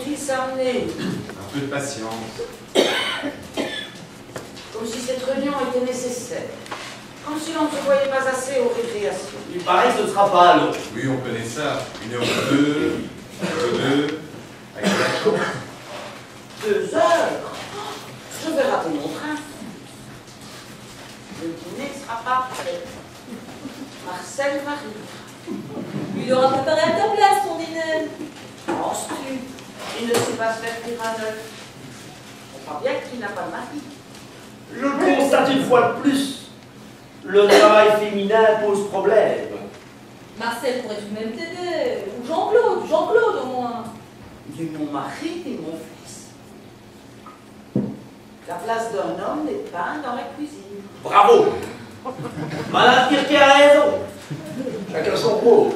faut-il s'amener? Un peu de patience. Comme si cette réunion était nécessaire. Comme si l'on ne se voyait pas assez aux récréations. Il paraît que ce ne sera pas long. Oui, on connaît ça. 1 heure ou 2, 2, avec la chance. 2 heures? Je vais rater mon train. Le dîner ne sera pas prêt. Marcel va rire. Il aura préparé à ta place ton dîner. Penses-tu? Il ne sait pas se faire cuire un œuf. On croit bien qu'il n'a pas de mari. Je constate une fois de plus. Le travail féminin pose problème. Marcel pourrait tout de même t'aider. Ou Jean-Claude au moins. Ni mon mari, ni mon fils. La place d'un homme n'est pas dans la cuisine. Bravo. Madame Kirké a raison. Chacun son rôle.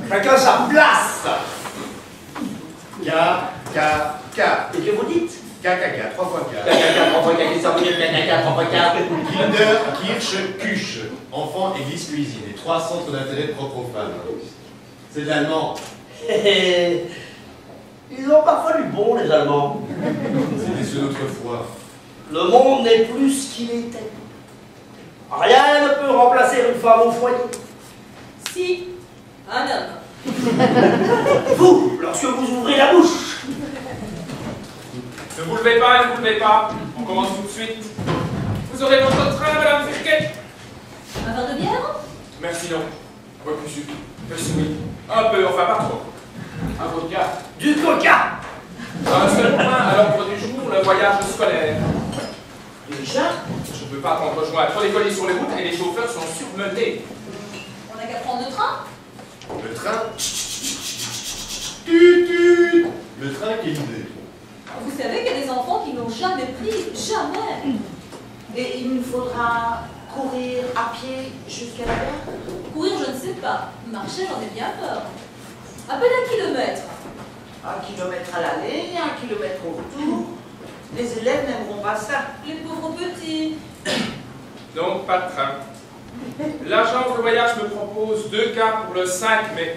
Chacun sa place. K. Et que vous dites? K, 3 fois K. Caca, 3 fois caca, ça veut dire caca, 3 fois caca. Kinder, Kirche, Kuche. Enfants, église, cuisine. Et 3 centres d'intérêt propres aux femmes. C'est de l'allemand. Ils ont parfois du bon, les Allemands. C'était ceux d'autrefois. Le monde n'est plus ce qu'il était. Rien ne peut remplacer une femme au foyer. Si, un homme. Vous, lorsque vous ouvrez la bouche. Ne vous levez pas, on commence tout de suite. Vous aurez votre train, Madame Firquet? Un verre de bière? Merci, non. Ouais, plus oui. Un peu, enfin pas trop. Un vodka. Du coca. Un seul point à l'ordre du jour, le voyage scolaire. Déjà? Je ne peux pas attendre rejoindre. Trop d'écoliers sur les routes et les chauffeurs sont surmenés. On n'a qu'à prendre le train? Le train. Tut. Le train, quelle idée. Vous savez qu'il y a des enfants qui n'ont jamais pris, jamais. Et il nous faudra courir à pied jusqu'à la gare? Courir, je ne sais pas. Marcher, j'en ai bien peur. À peine 1 kilomètre. 1 kilomètre à l'aller, 1 kilomètre au retour. Les élèves n'aimeront pas ça. Les pauvres petits. Donc, pas de train. L'agence de voyage me propose 2 cars pour le 5 mai.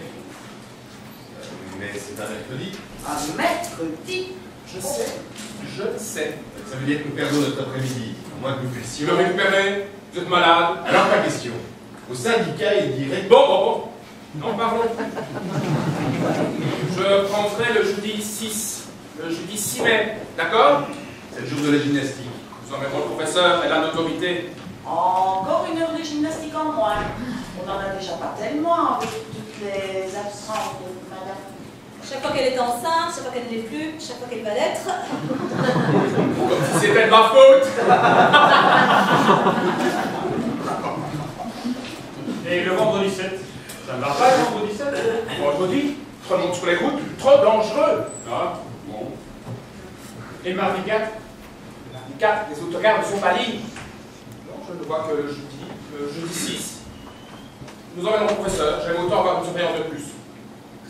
Mais c'est un mercredi. Un mercredi? Je sais. Ça veut dire que nous perdons notre après-midi. À moins que nous Tu puissions. me récupérer? Vous êtes malade? Alors, pas question. Au syndicat, il dirait. Bon. Non, parlons. Je prendrai le jeudi 6. Le jeudi 6 mai. D'accord? C'est le jour de la gymnastique. Nous emmènerons le professeur et la autorité. Encore 1 heure de gymnastique en moins. On n'en a déjà pas tellement avec toutes les absences de madame. Chaque fois qu'elle est enceinte, chaque fois qu'elle ne l'est plus, chaque fois qu'elle va l'être. Comme si c'était de ma faute. Et le vendredi 7, ça ne va pas le vendredi 7? Vendredi, trop de monde sur les routes, trop dangereux. Ah, bon. Et le mardi 4? Le mardi 4, les autocars ne sont pas libres. Non, je ne vois que le jeudi 6. Nous emmènerons le professeur, j'aime autant avoir une surveillance de plus.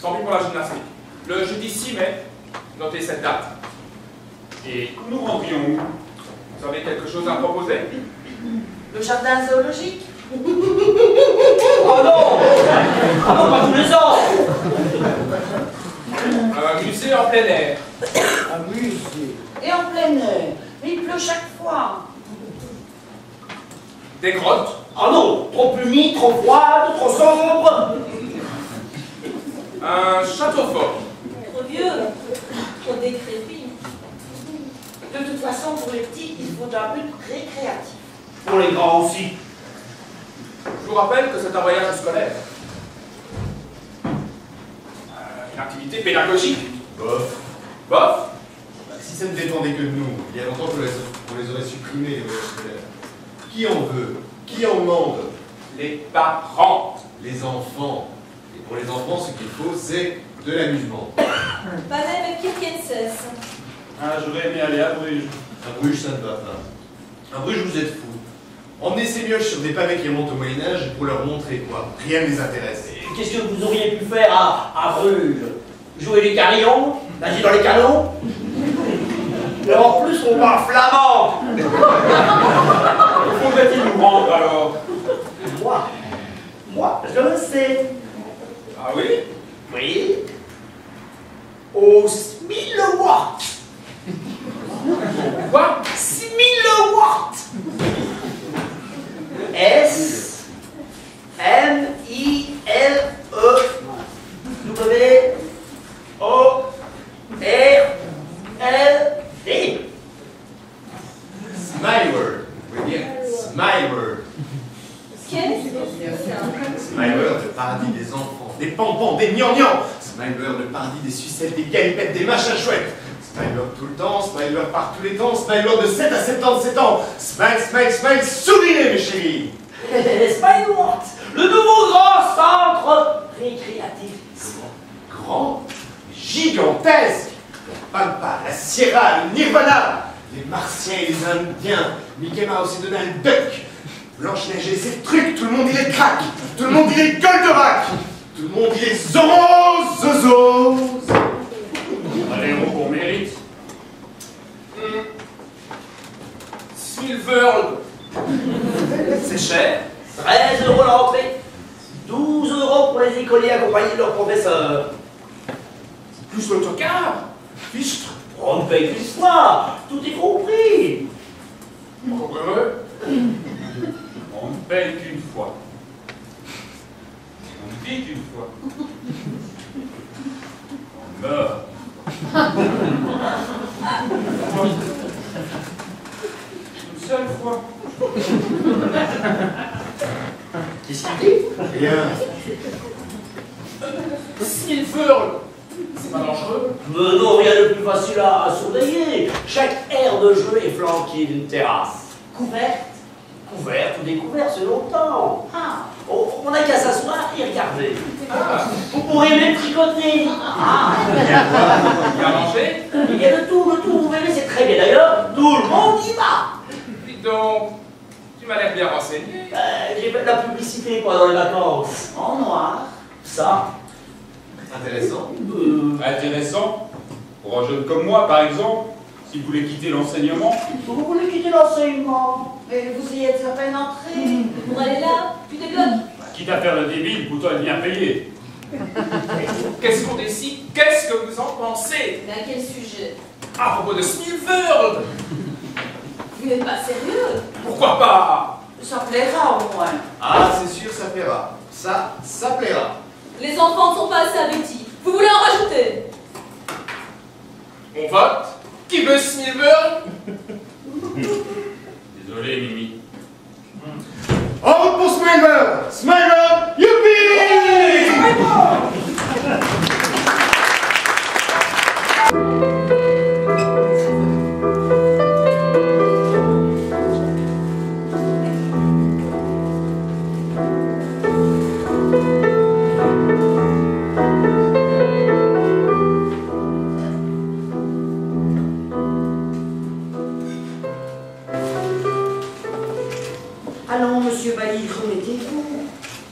Tant pis pour la gymnastique. Le jeudi 6 mai, notez cette date. Et nous rentrions où? Vous avez quelque chose à proposer? Le jardin zoologique? Oh non! Ah non, pas tous les ans! Un musée en plein air. Un musée. Et en plein air. Mais il pleut chaque fois. Des grottes. Ah non! Trop humide, trop froide, trop sombre! Un château fort. Trop vieux, trop décrépit. De toute façon, pour les petits, il faut un but récréatif. Pour les grands aussi. Je vous rappelle que c'est un voyage scolaire. Une activité pédagogique. Bof. Bof. Si ça ne dépendait que de nous, il y a longtemps qu'on les aurait supprimés, les voyages scolaires. Qui en veut? Qui en demande? Les parents. Les enfants. Et pour les enfants, ce qu'il faut, c'est de l'amusement. Pas même Kirkenses. Ah, j'aurais aimé aller à Bruges. À Bruges, ça ne va pas. À Bruges, vous êtes fous. Emmenez ces mioches sur des pavés qui remontent au Moyen-Âge pour leur montrer quoi. Rien ne les intéresse. Qu'est-ce que vous auriez pu faire à Bruges? Jouer les carillons? Nager dans les canaux? Et en plus, on parle flamand! Où faut-il nous rendre alors? Moi, je le sais. Ah oui? Oui. Au Smilo watts. Quoi? 6000 watts. S M I L E W O R L D. Smile World. Vous voulez dire Smile World. Qu'est-ce que c'est ça? Smile World, le paradis des enfants, des pampans, des gnangnans. Smile World, le paradis des sucettes, des galipettes, des machins chouettes. Smile World tout le temps, Smile World par tous les temps, Smile World de 7 à 77 ans. Smile, smile, smile, souriez mes chéris. Smile World, le nouveau grand centre récréatif. Grand, gigantesque. La Pampa, la Sierra, le Nirvana, les Martiens et les Indiens, Mickey Mouse et Donald Duck, Blanche-Neige et ses trucs, tout le monde il est crack, tout le monde il est Goldorak, tout le monde il est Zozo. Allez, on mérite. Smilworld. C'est cher. 13 € l'entrée, 12 € pour les écoliers accompagnés de leur professeur. Plus l'autocar. Fichtre. On ne paye plus fois, tout est compris. Encore heureux. On ne paye qu'une fois. On vit qu'une fois. On meurt. Une seule fois. Qu'est-ce qu'il dit? Rien. Smilworld. C'est pas dangereux? Mais non, rien de plus facile à surveiller. Chaque aire de jeu est flanquée d'une terrasse. Couverte. Couverte ou découverte selon le temps. Ah, on n'a qu'à s'asseoir et regarder. Ah. Vous pourrez même tricoter. Ah. Il y a à manger? Il y a de tout, vous verrez, c'est très bien. D'ailleurs, tout le monde y va. Dites donc, tu m'as l'air bien renseigné. J'ai fait de la publicité pendant les vacances. En noir. Ça. Intéressant. Intéressant. Pour un jeune comme moi, par exemple, si vous voulez quitter l'enseignement. Vous voulez quitter l'enseignement, mais vous y êtes à peine entré. Pour aller là, tu débloques. Quitte à faire le débile, pourtant bien payé. Qu'est-ce qu'on décide? Qu'est-ce que vous en pensez? Mais à quel sujet? À propos de Smilworld. Vous n'êtes pas sérieux? Pourquoi pas? Ça plaira au moins. Ah, c'est sûr, ça plaira. Ça plaira. Les enfants ne sont pas assez abétis. Vous voulez en rajouter? On vote? Qui veut Smilworld? Désolé, Mimi. En route pour Smile World. Smile World, youpi! Allons, monsieur Bailly, remettez-vous.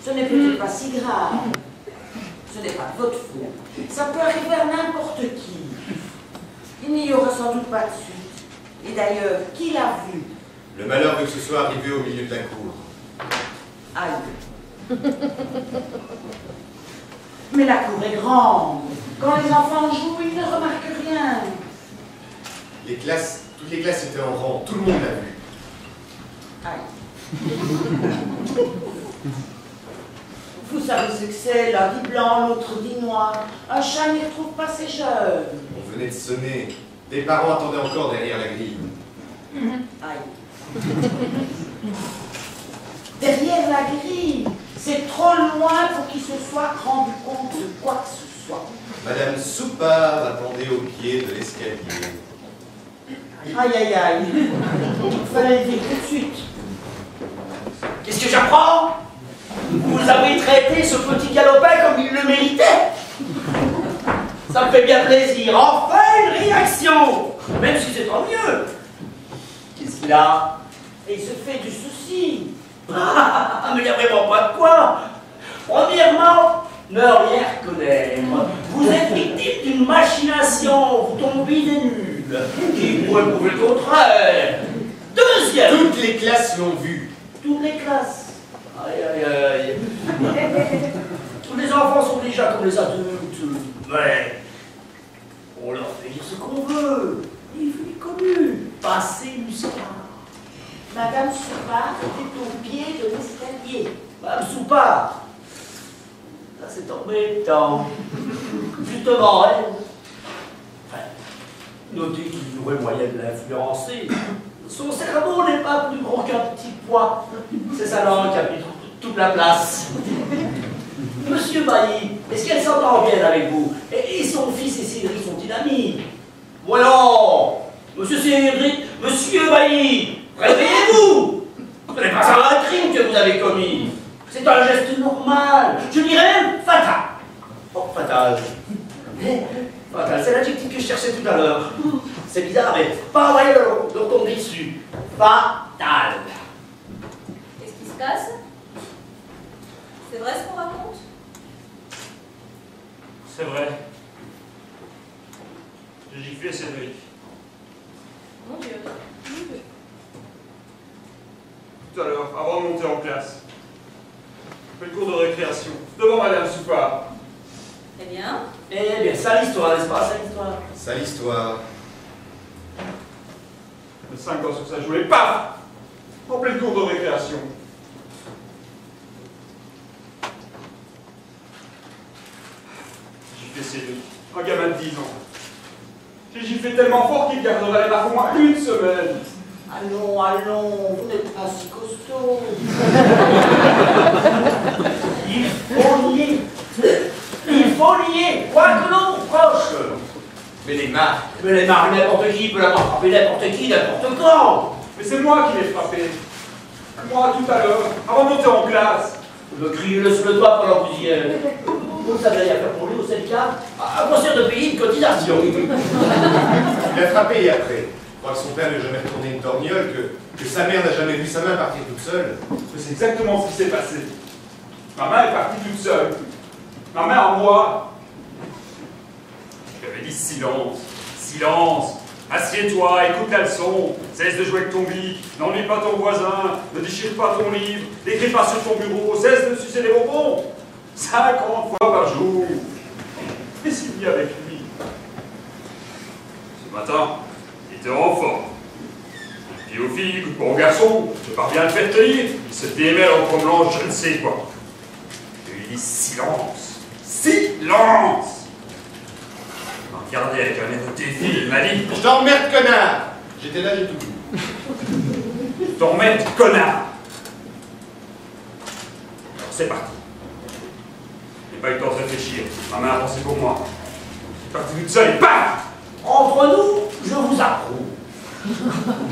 Ce n'est peut-être pas si grave. Ce n'est pas de votre faute. Ça peut arriver à n'importe qui. Il n'y aura sans doute pas de suite. Et d'ailleurs, qui l'a vu? Le malheur veut que ce soit arrivé au milieu de la cour. Aïe. Mais la cour est grande. Quand les enfants jouent, ils ne remarquent rien. Toutes les classes étaient en rang, tout le monde l'a vu. Aïe. Vous savez ce que c'est, l'un dit blanc, l'autre dit noir. Un chat n'y retrouve pas ses jeunes. On venait de sonner. Des parents attendaient encore derrière la grille. Aïe. Derrière la grille, c'est trop loin pour qu'ils se soient rendus compte de quoi que ce soit. Madame Soupard attendait au pied de l'escalier. Aïe, aïe, aïe. Il fallait le dire tout de suite. Qu'est-ce que j'apprends? Vous avez traité ce petit galopin comme il le méritait. Ça me fait bien plaisir. Enfin une réaction. Même si c'est tant mieux. Qu'est-ce qu'il a? Et il se fait du souci. Ah, mais il n'y a vraiment pas de quoi. Premièrement, ne rien reconnaître. Vous êtes victime d'une machination. Vous tombez des nuls. Qui pourrait prouver le contraire? Deuxième. Toutes les classes l'ont vu. Toutes les classes. Aïe, aïe, aïe. Tous les enfants sont déjà comme les adultes. Mais On leur fait dire ce qu'on veut. Il est connu. Passez Muscat. Madame Soupard est au pied de l'escalier. Madame Soupard. Ça, c'est embêtant. Justement, elle. Enfin, notez qu'il y aurait moyen de l'influencer. Son cerveau n'est pas plus gros qu'un petit pois. C'est sa langue qui a pris toute la place. Monsieur Bailly, est-ce qu'elle s'entend bien avec vous? Et son fils et Cédric sont-ils amis? Voyons, Monsieur Cédric, Monsieur Bailly, réveillez-vous! Ce n'est pas un crime que vous avez commis. C'est un geste normal, je dirais même fatal. Oh, fatal. Fatal, c'est l'adjectif que je cherchais tout à l'heure. C'est bizarre, mais pas envoyer de retomber dessus. Fatal. Qu'est-ce qui se passe? C'est vrai ce qu'on raconte? C'est vrai. J'ai giflé Cédric. Mon Dieu. Tout à l'heure, avant de monter en classe. Après le cours de récréation. Devant Madame Soupard. Eh bien? Eh bien, ça l'histoire, n'est-ce pas? Ça l'histoire. Ça l'histoire. Le 5 ans sur sa jouée, paf! En plein cours de récréation. J'ai giflé Cédric, un gamin de 10 ans. J'ai giflé tellement fort qu'il garderait les marques au moins une semaine. Allons, allons, vous n'êtes pas si costaud. Il faut lier, quoi que l'on proche. Mais les marques, n'importe qui peut l'avoir frappé, n'importe qui, n'importe quand. Mais c'est moi qui l'ai frappé. Moi, tout à l'heure, avant de monter en classe. Me criez-le sous le doigt pendant que vous y êtes. Vous savez rien faire pour lui, c'est le cas. À quoi sert de payer une cotisation? Il a frappé et après. Je crois que son père n'a jamais retourné une torgnole, que sa mère n'a jamais vu sa main partir toute seule. Mais c'est exactement ce qui s'est passé. Ma main est partie toute seule. Ma main en bois. J'avais dit silence. Silence. Assieds-toi, écoute la leçon. Cesse de jouer avec ton bic. N'ennuie pas ton voisin. Ne déchire pas ton livre. N'écris pas sur ton bureau. Cesse de sucer des bonbons. 50 fois par jour. Et s'il vit avec lui. Ce matin, il était en forme. Puis aux filles, coup de bon garçon, je parviens à le faire tenir. Il se démêle en promenant je ne sais quoi. Je lui dis silence. Silence! Il m'a regardé avec un air de défi, il m'a dit Je t'emmerde, connard! J'étais là, j'ai tout vu. je t'emmerde, connard! Alors c'est parti. J'ai pas eu le temps de réfléchir. Ma main a pensé pour moi. C'est parti toute seule et paf! Entre nous, je vous approuve.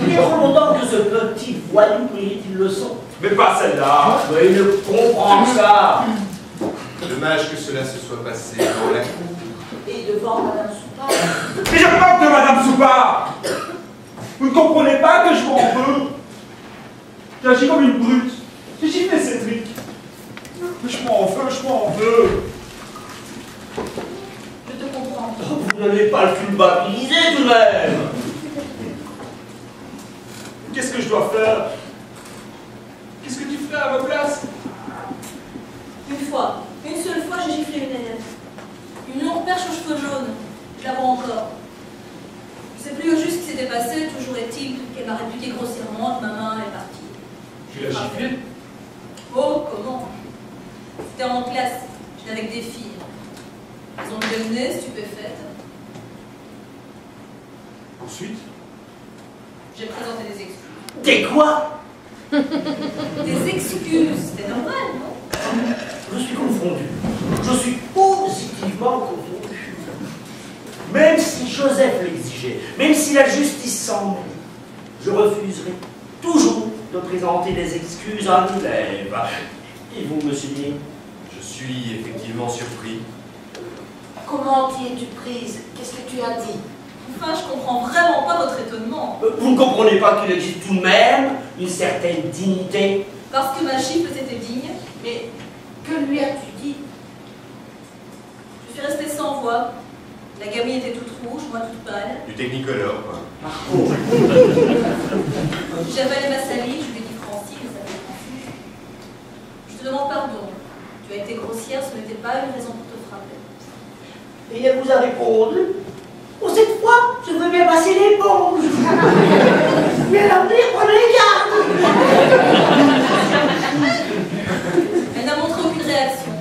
Il est trop longtemps que ce petit voyou mérite une leçon. Mais pas celle-là! Mais il ne comprend que ça. Dommage que cela se soit passé dans la cour. Et devant Madame Soupard. Mais je manque de Madame Soupard! Vous ne comprenez pas que je m'en veux? J'agis comme une brute. J'ai giflé Cédric. Mais je m'en veux. Je te comprends. Vous n'allez pas le culpabiliser tout de même. Qu'est-ce que je dois faire? Qu'est-ce que tu ferais à ma place? Une seule fois, j'ai giflé une élève. Une longue perche aux cheveux jaunes. Je la vois encore. Je sais plus au juste ce qui s'était passé, toujours est-il qu'elle m'a répliqué grossièrement, que ma main est partie. Tu l'as giflé? Oh, comment? C'était en classe, j'étais avec des filles. Elles ont levé le nez, stupéfaites. Ensuite? J'ai présenté des excuses. Des quoi? Des excuses, c'était normal, non? Je suis confondu. Je suis positivement confondu. Même si Joseph l'exigeait, même si la justice s'en mêle, je refuserai toujours de présenter des excuses à un élève. Et vous, monsieur Denis? Je suis effectivement surpris. Comment t'y es-tu prise? Qu'est-ce que tu as dit? Enfin, je comprends vraiment pas votre étonnement. Vous ne comprenez pas qu'il existe tout de même une certaine dignité? Parce que ma gifle était digne, Mais que lui as-tu dit? je suis restée sans voix. La gamine était toute rouge, moi toute pâle. Du technicolor, quoi. J'ai avalé ma salive, je lui ai dit Francine, ça fait confus. Je te demande pardon. Tu as été grossière, ce n'était pas une raison pour te frapper. Et elle vous a répondu? cette fois, je veux bien passer l'éponge. Mais l'avenir, prenez les gardes. Elle n'a montré aucune réaction.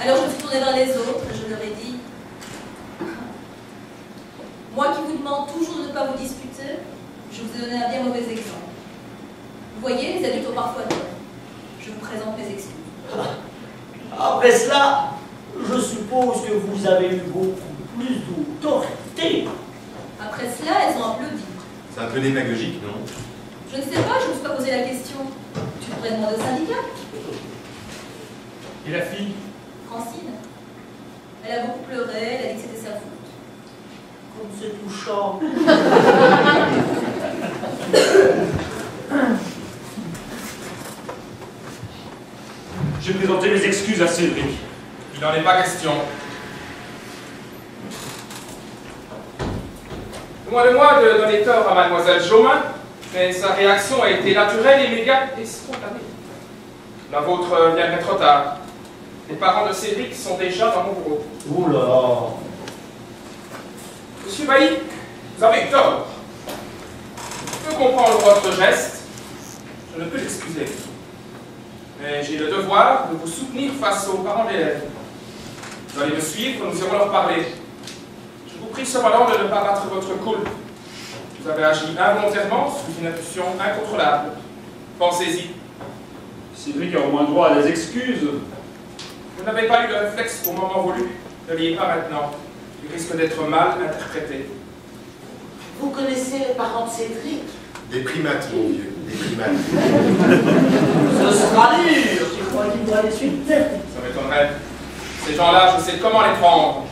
Alors je me suis tournée vers les autres et je leur ai dit: moi qui vous demande toujours de ne pas vous disputer, je vous ai donné un bien mauvais exemple. Vous voyez, les adultes ont parfois tort. Je vous présente mes excuses. Après cela, je suppose que vous avez eu beaucoup plus d'autorité. Après cela, elles ont applaudi. C'est un peu démagogique, non? Je ne sais pas, je ne me suis pas posé la question. Tu pourrais demander au syndicat. Et la fille? Francine. Elle a beaucoup pleuré, elle a dit que c'était sa faute. Comme c'est touchant. J'ai présenté mes excuses à Cédric. Il n'en est pas question. Loin de moi de donner tort à mademoiselle Jaumin, mais sa réaction a été naturelle, immédiate et spontanée. La vôtre viendrait trop tard. Les parents de Cédric sont déjà dans mon bureau. Oula. Monsieur Bailly, vous avez eu tort. Je peux comprendre votre geste. Je ne peux l'excuser. Mais j'ai le devoir de vous soutenir face aux parents d'élèves. Vous allez me suivre, nous irons leur parler. Je vous prie cependant de ne pas battre votre coulpe. Vous avez agi involontairement sous une impulsion incontrôlable. Pensez-y. Cédric a au moins droit à des excuses. Vous n'avez pas eu le réflexe au moment voulu. Ne l'ayez pas maintenant. Il risque d'être mal interprété. Vous connaissez les parents de Cédric? Des primates, mon vieux, des primates. Ce sera dur. Je crois qu'il doit les suivre. Ça m'étonnerait. Ces gens-là, je sais comment les prendre.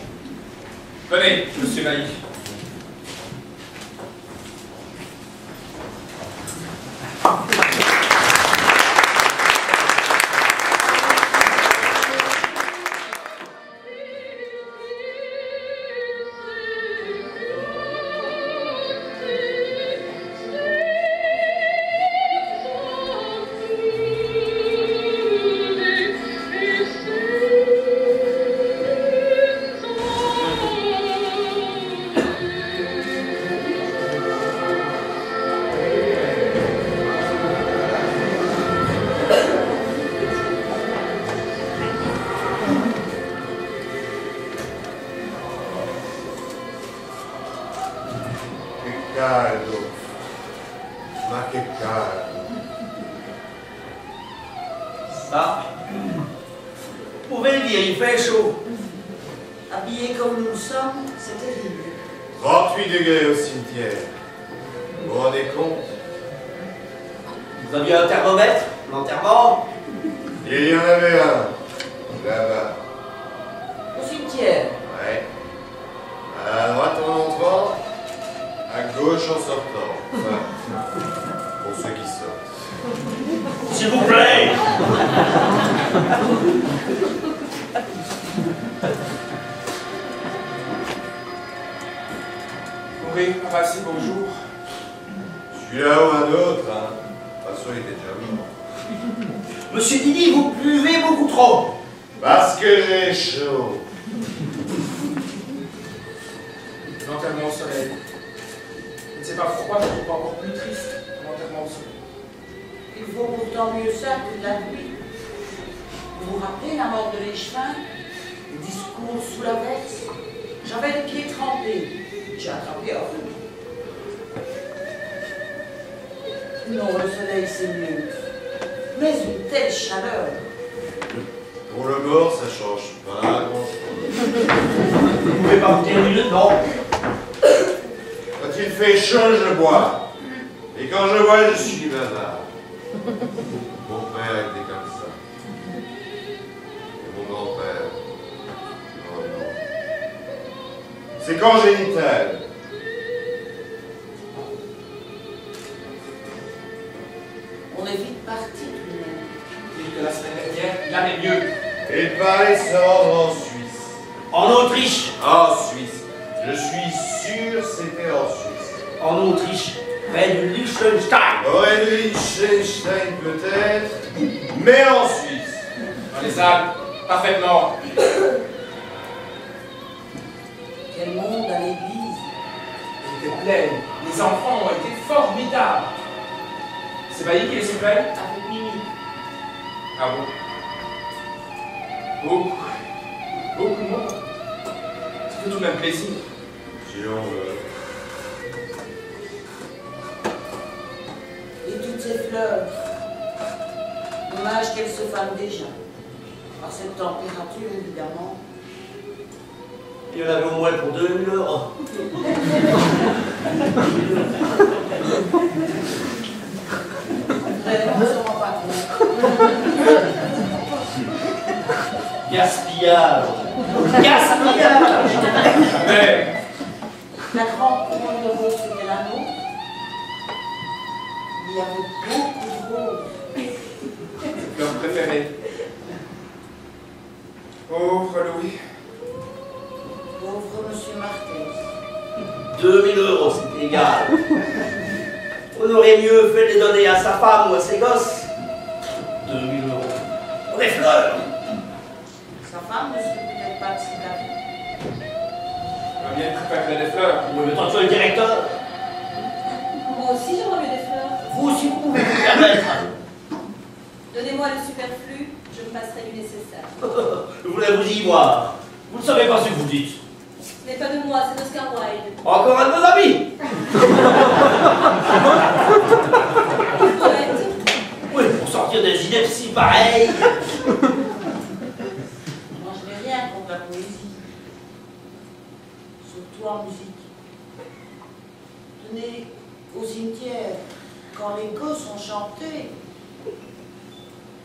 Venez, monsieur Bailly. Caldo. Ma che caldo. Ça, vous pouvez le dire, il fait chaud. Habillés comme nous le sommes, c'est terrible. 38 degrés au cimetière. Vous vous rendez compte? Vous aviez un thermomètre, l'enterrement? Il y en avait un. Là-bas. Au cimetière. Ouais. À droite en entrant, à gauche en sortant. Enfin, pour ceux qui sortent. S'il vous plaît. Mourir par assez beau jour. Celui-là ou un autre, hein. De toute façon, il était déjà mort. Monsieur Didi, vous buvez beaucoup trop. Parce que j'ai chaud. L'enterrement au soleil. Je ne sais pas pourquoi je trouve encore plus triste l'enterrement au soleil. Il faut pourtant mieux ça que de la pluie. Vous vous rappelez la mort de l'échevin? Le discours sous la veste? J'avais les pieds trempés. J'ai attrapé un feu. Non, le soleil c'est mieux. Mais une telle chaleur. Pour le mort, ça change pas grand-chose. Vous pouvez pas vous dire une non. Quand il fait chaud, je bois. Et quand je bois, je suis bavard. Mon père était comme ça. Et mon grand-père. Oh non. C'est congénital. On est vite parti tout de même. Et que la semaine dernière, il allait mieux. Et il paraît se rendre en Suisse. En Autriche. En Suisse. Je suis sûr c'était en Suisse. En Autriche. Près du Liechtenstein. Aurait dû Liechtenstein peut-être, mais en Suisse. Dans les Alpes, parfaitement. Quel monde à l'église. était pleine. Les enfants ont été formidables. C'est Bailly qui les sifflait? Avec Mimi. Ah bon? Beaucoup. Beaucoup de monde. Ça fait tout de même plaisir. Si on veut. Et toutes ces fleurs. Dommage qu'elles se fanent déjà. Par cette température, évidemment. Il y en avait au moins pour 2000 €. On se rend pas compte. Gaspillage. Gaspillage. Mais, La grande couronne de rose, c'était la nôtre. Il y avait beaucoup de roses. leur préféré. Pauvre Louis. Pauvre Monsieur Marquez. 2000 €, c'est égal. On aurait mieux fait de les donner à sa femme ou à ses gosses. 2000 €. Pour des fleurs. Sa femme ne serait peut-être pas de ses amis. On va bien préférer des fleurs. Oui, mais tant que le directeur, Moi aussi, j'aimerais mieux des fleurs. vous aussi vous pouvez vous permettre. Donnez-moi le superflu, je me passerai du nécessaire. Je voulais vous y voir. Vous ne savez pas ce que vous dites. Ce n'est pas de moi, c'est d'Oscar Wilde. Encore un de vos amis. Poète. Oui, pour sortir des idées si pareilles. Moi, je n'ai rien contre la poésie. Surtout en musique. Tenez, au cimetière, quand les gosses ont chanté.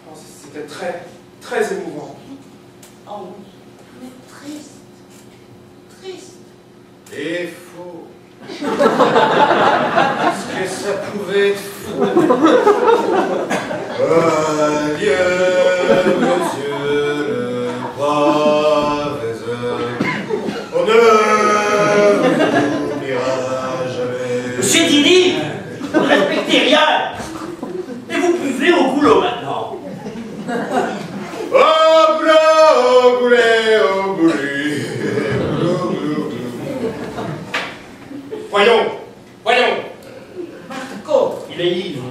Oh, c'était très, très émouvant. Oh oui, mais triste. Triste. Et faux. Est-ce que ça pouvait être faux? Adieu, monsieur le professeur. On ne vous oubliera jamais. Monsieur Dini, vous ne respectez rien. Et vous buvez au goulot maintenant. Au boulot, au boulet, au bouli. Voyons, voyons. Marco, il est ivre.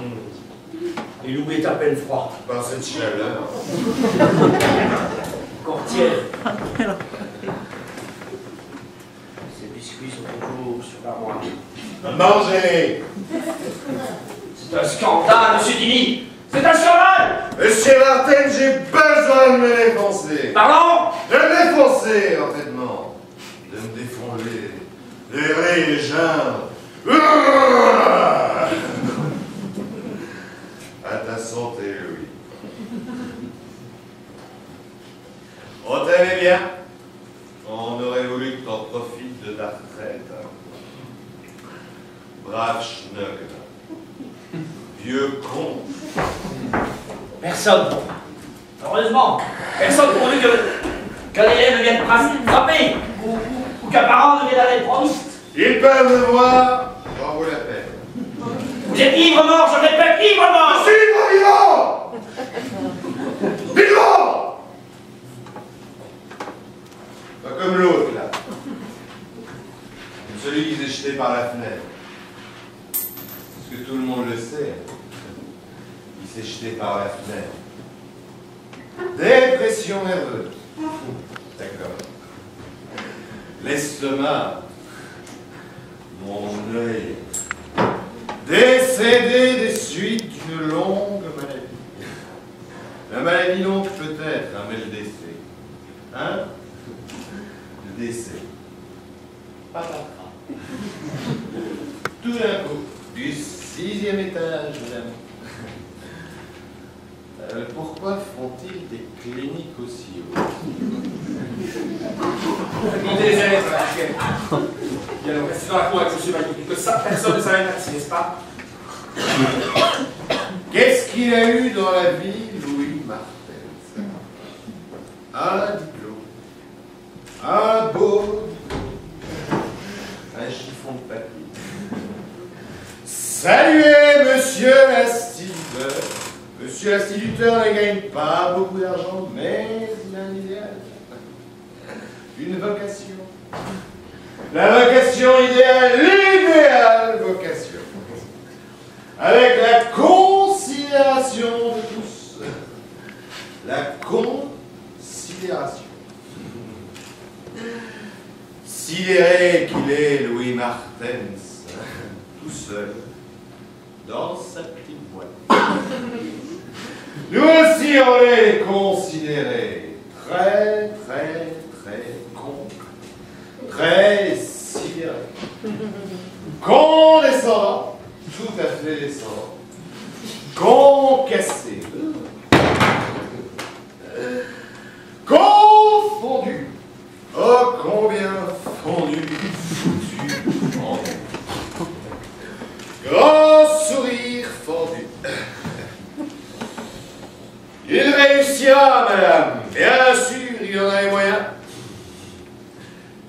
Et Louis est à peine froid. Par cette chaleur. Courtière. Ces biscuits sont toujours sur la moelle. Mangez. C'est un scandale, monsieur Dini. C'est un scandale. Monsieur Martin, j'ai besoin de me défoncer. Pardon. De me défoncer, parfaitement. De me défoncer. Les régimes. À ta santé, Louis. On t'aimait bien. On aurait voulu que t'en profites de ta retraite. Brave schnock. Vieux con. Personne. Heureusement, personne pourvu qu'un élève devienne frappé ou qu'un parent devienne un réformiste. Ils peuvent me voir, j'en vaut la peine. Vous êtes ivre-mort, je répète, ivre-mort. Je suis vivant. Vivant. Pas comme l'autre, là. Comme celui qui s'est jeté par la fenêtre. Parce que tout le monde le sait. Il s'est jeté par la fenêtre. Dépression nerveuse. D'accord. L'estomac. Mon œil. Décédé des suites d'une longue maladie. La maladie longue peut-être, hein, mais le décès. Hein? Le décès. Patatras. Tout d'un coup, du 6e étage, madame. Pourquoi font-ils des cliniques aussi hautes? Montez les ailes, ça va. Bien, on reste dans la cour avec M. Bailly. Que ça, personne ne savait ainsi, n'est-ce pas? Qu'est-ce qu'il a eu dans la vie, Louis Martens? Un diplôme. Un beau diplôme. Un chiffon de papier. Saluez, monsieur l'instituteur. Monsieur l'instituteur ne gagne pas beaucoup d'argent, mais il a un idéal. Une vocation. La vocation idéale, l'idéale vocation. Avec la considération de tous. La considération. Sidéré qu'il est Louis Martens, tout seul, dans sa petite boîte. Nous aussi on est considérés. Très, très, très con. Très sidéré. Condescendant, tout à fait descendant. Concassé. Confondu. Oh, combien fondu, foutu, pendu. Grand sourire fendu. Il réussira, madame. Bien sûr, il y en a les moyens.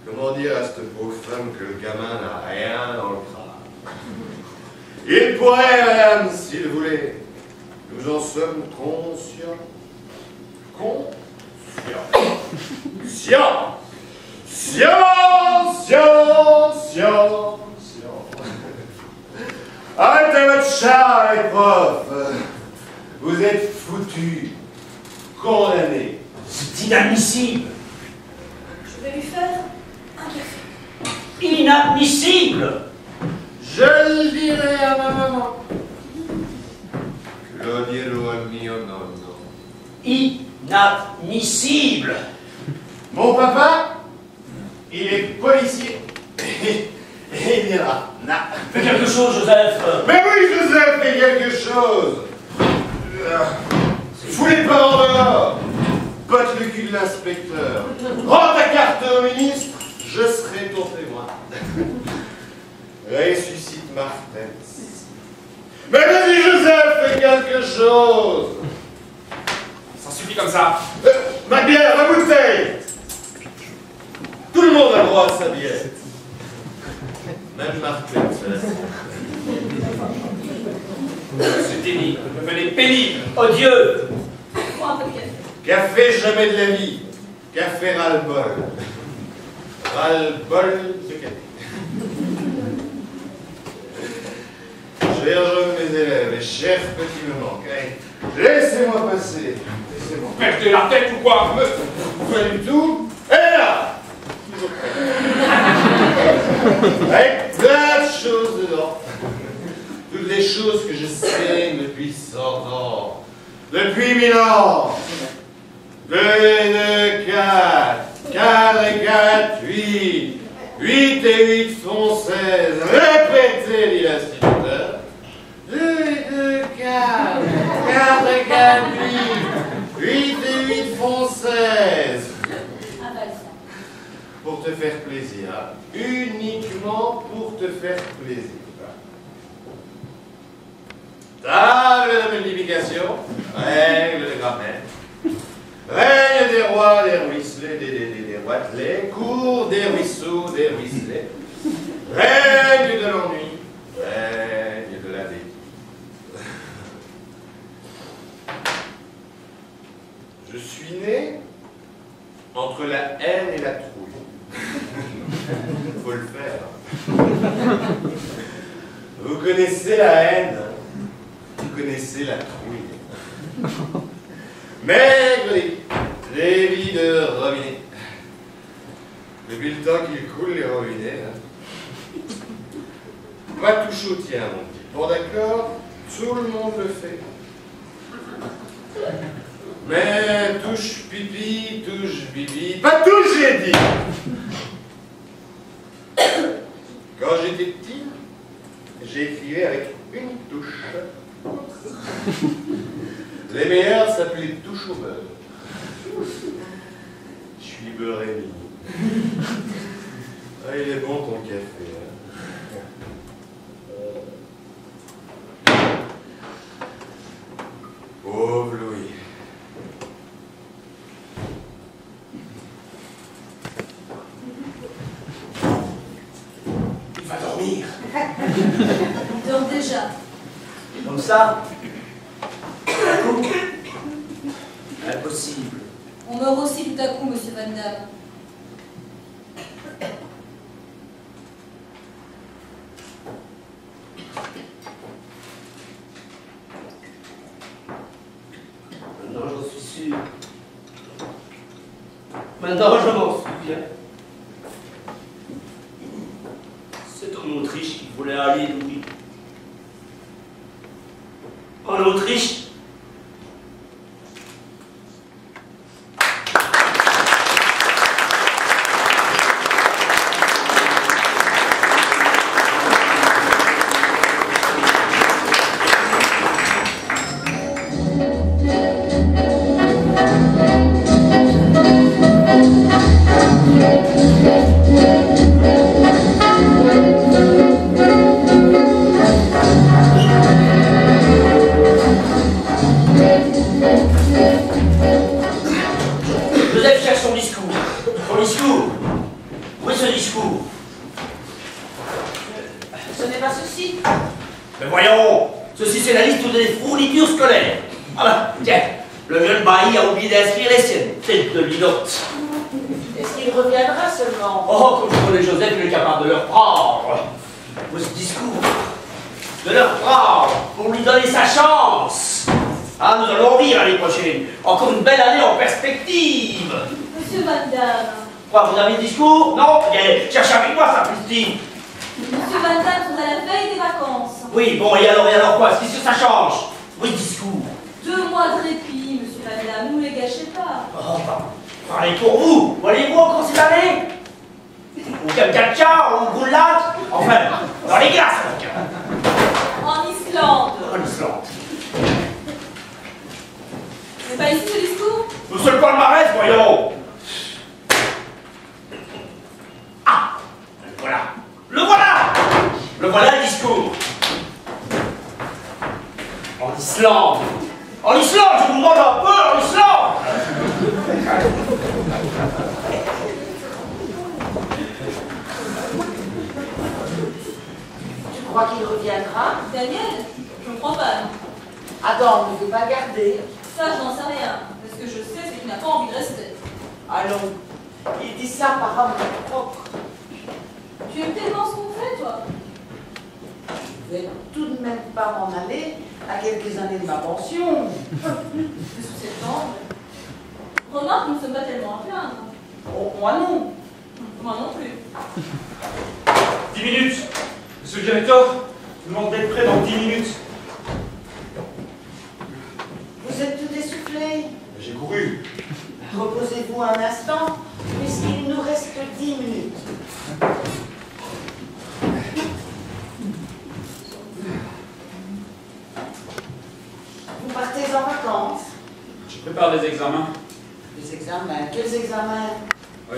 Comment dire à cette pauvre femme que le gamin n'a rien dans le crâne? Il pourrait, madame, s'il voulait. Nous en sommes conscients. Conscients. Science. Arrêtez votre char, les profs. Vous êtes foutus, condamnés. C'est inadmissible. Je vais lui faire un café. Inadmissible. Je le dirai à ma maman. Claudiello a mio nonno. Inadmissible. Mon papa, il est policier. Et il ira. Fais quelque chose, Joseph. Mais oui, Joseph, fais quelque chose. Fous les parents dehors. Botte le cul de l'inspecteur. Rends ta carte au ministre, je serai ton témoin. Ressuscite Martens. Mais vas-y, Joseph, fais quelque chose. Ça suffit comme ça. Ma bière, ma bouteille. Tout le monde a droit à sa bière. Même Martens. C'est pénible. Devenez pénible. Odieux. Prends un peu de café. Café jamais de la vie. Café ras-le-bol. Ras-le-bol de café. Chers jeunes mes élèves et chers petits me manquent, laissez-moi passer. Laissez-moi. Perdez la tête ou quoi? Pas du tout. Et là. Avec plein de choses dedans. Toutes les choses que je sais depuis 100 ans. Depuis 1000 ans. 2 et 2, 4. 4 et 4, 8. 8 et 8 font 16. Répétez, dit l'instituteur. 2 et 2, 4. 4 et 4, 8. 8 et 8 font 16. Avale ça. Pour te faire plaisir. Uniquement pour te faire plaisir. Table de multiplication, règle de grammaire, règne des rois, des ruisselets, des roitelets, cours des ruisseaux, des ruisselets, règne de l'ennui, règne de la vie. Je suis né entre la haine et la trouille. Faut le faire. Vous connaissez la haine? Vous connaissez la trouille. Maigre les vies de robinet. Depuis le temps qu'il coule les robinets. Va touche au tien, mon petit. Bon d'accord, tout le monde le fait. Mais touche pipi, touche bibi. Pas touche, j'ai dit. Quand j'étais petit, j'écrivais avec une touche. Les meilleurs s'appelaient touche au beurre. Je suis beurré. Ah, il est bon ton café. Hein. Pauvre Louis. Il va dormir. Il dort déjà. Comme ça. Tout à coup. Impossible. On meurt aussi tout à coup, monsieur Van Damme. Maintenant, j'en suis sûr. Maintenant, je m'en souviens. C'est en Autriche qu'il voulait aller, Louis. En Autriche. Joseph cherche son discours. Son discours. Où est ce discours? Ce n'est pas ceci. Mais voyons, ceci c'est la liste des fournitures scolaires. Ah bah, tiens, le jeune bailli a oublié d'inscrire les siennes. Tête de linotte. Est-ce qu'il reviendra seulement? Oh, comme je connais Joseph, il est capable de leur prendre. Où est ce discours? De leur prendre pour lui donner sa chance. Ah, nous allons rire l'année prochaine. Encore une belle année en perspective. Monsieur Van Damme. Quoi, vous avez le discours? Non? Bien, cherchez avec moi, sapristi. Monsieur Van Damme sont à la veille des vacances. Oui, bon, et alors quoi? Est-ce que ça change? Oui, discours. 2 mois de répit, monsieur Van Damme, ne nous les gâchez pas. Oh, parlez pour vous. Voyez-vous encore cette année? Ou Kamchatka, ou Groenland? Enfin, dans les glaces, donc. En Islande. En Islande. C'est pas ici ce discours? Nous sommes pas le palmarès, voyons. Ah, le voilà. Le voilà. Le voilà le discours. En Islande. En Islande, je vous demande un peu, en Islande. Tu crois qu'il reviendra? Daniel, je ne crois pas. Non. Adam ne veut pas garder. Ça, je n'en sais rien. Mais ce que je sais, c'est qu'il n'a pas envie de rester. Allons, il dit ça par amour propre. Tu aimes tellement ce qu'on fait, toi? Je vais tout de même pas m'en aller à quelques années de ma pension. C'est sous septembre. Remarque, nous ne sommes pas tellement à plaindre. Oh, moi non. Moi non plus. 10 minutes. Monsieur le directeur, je vous demande d'être prêt dans 10 minutes. Vous êtes tout essoufflé. J'ai couru. Reposez-vous un instant, puisqu'il nous reste 10 minutes. Vous partez en vacances? Je prépare des examens. Des examens? Quels examens?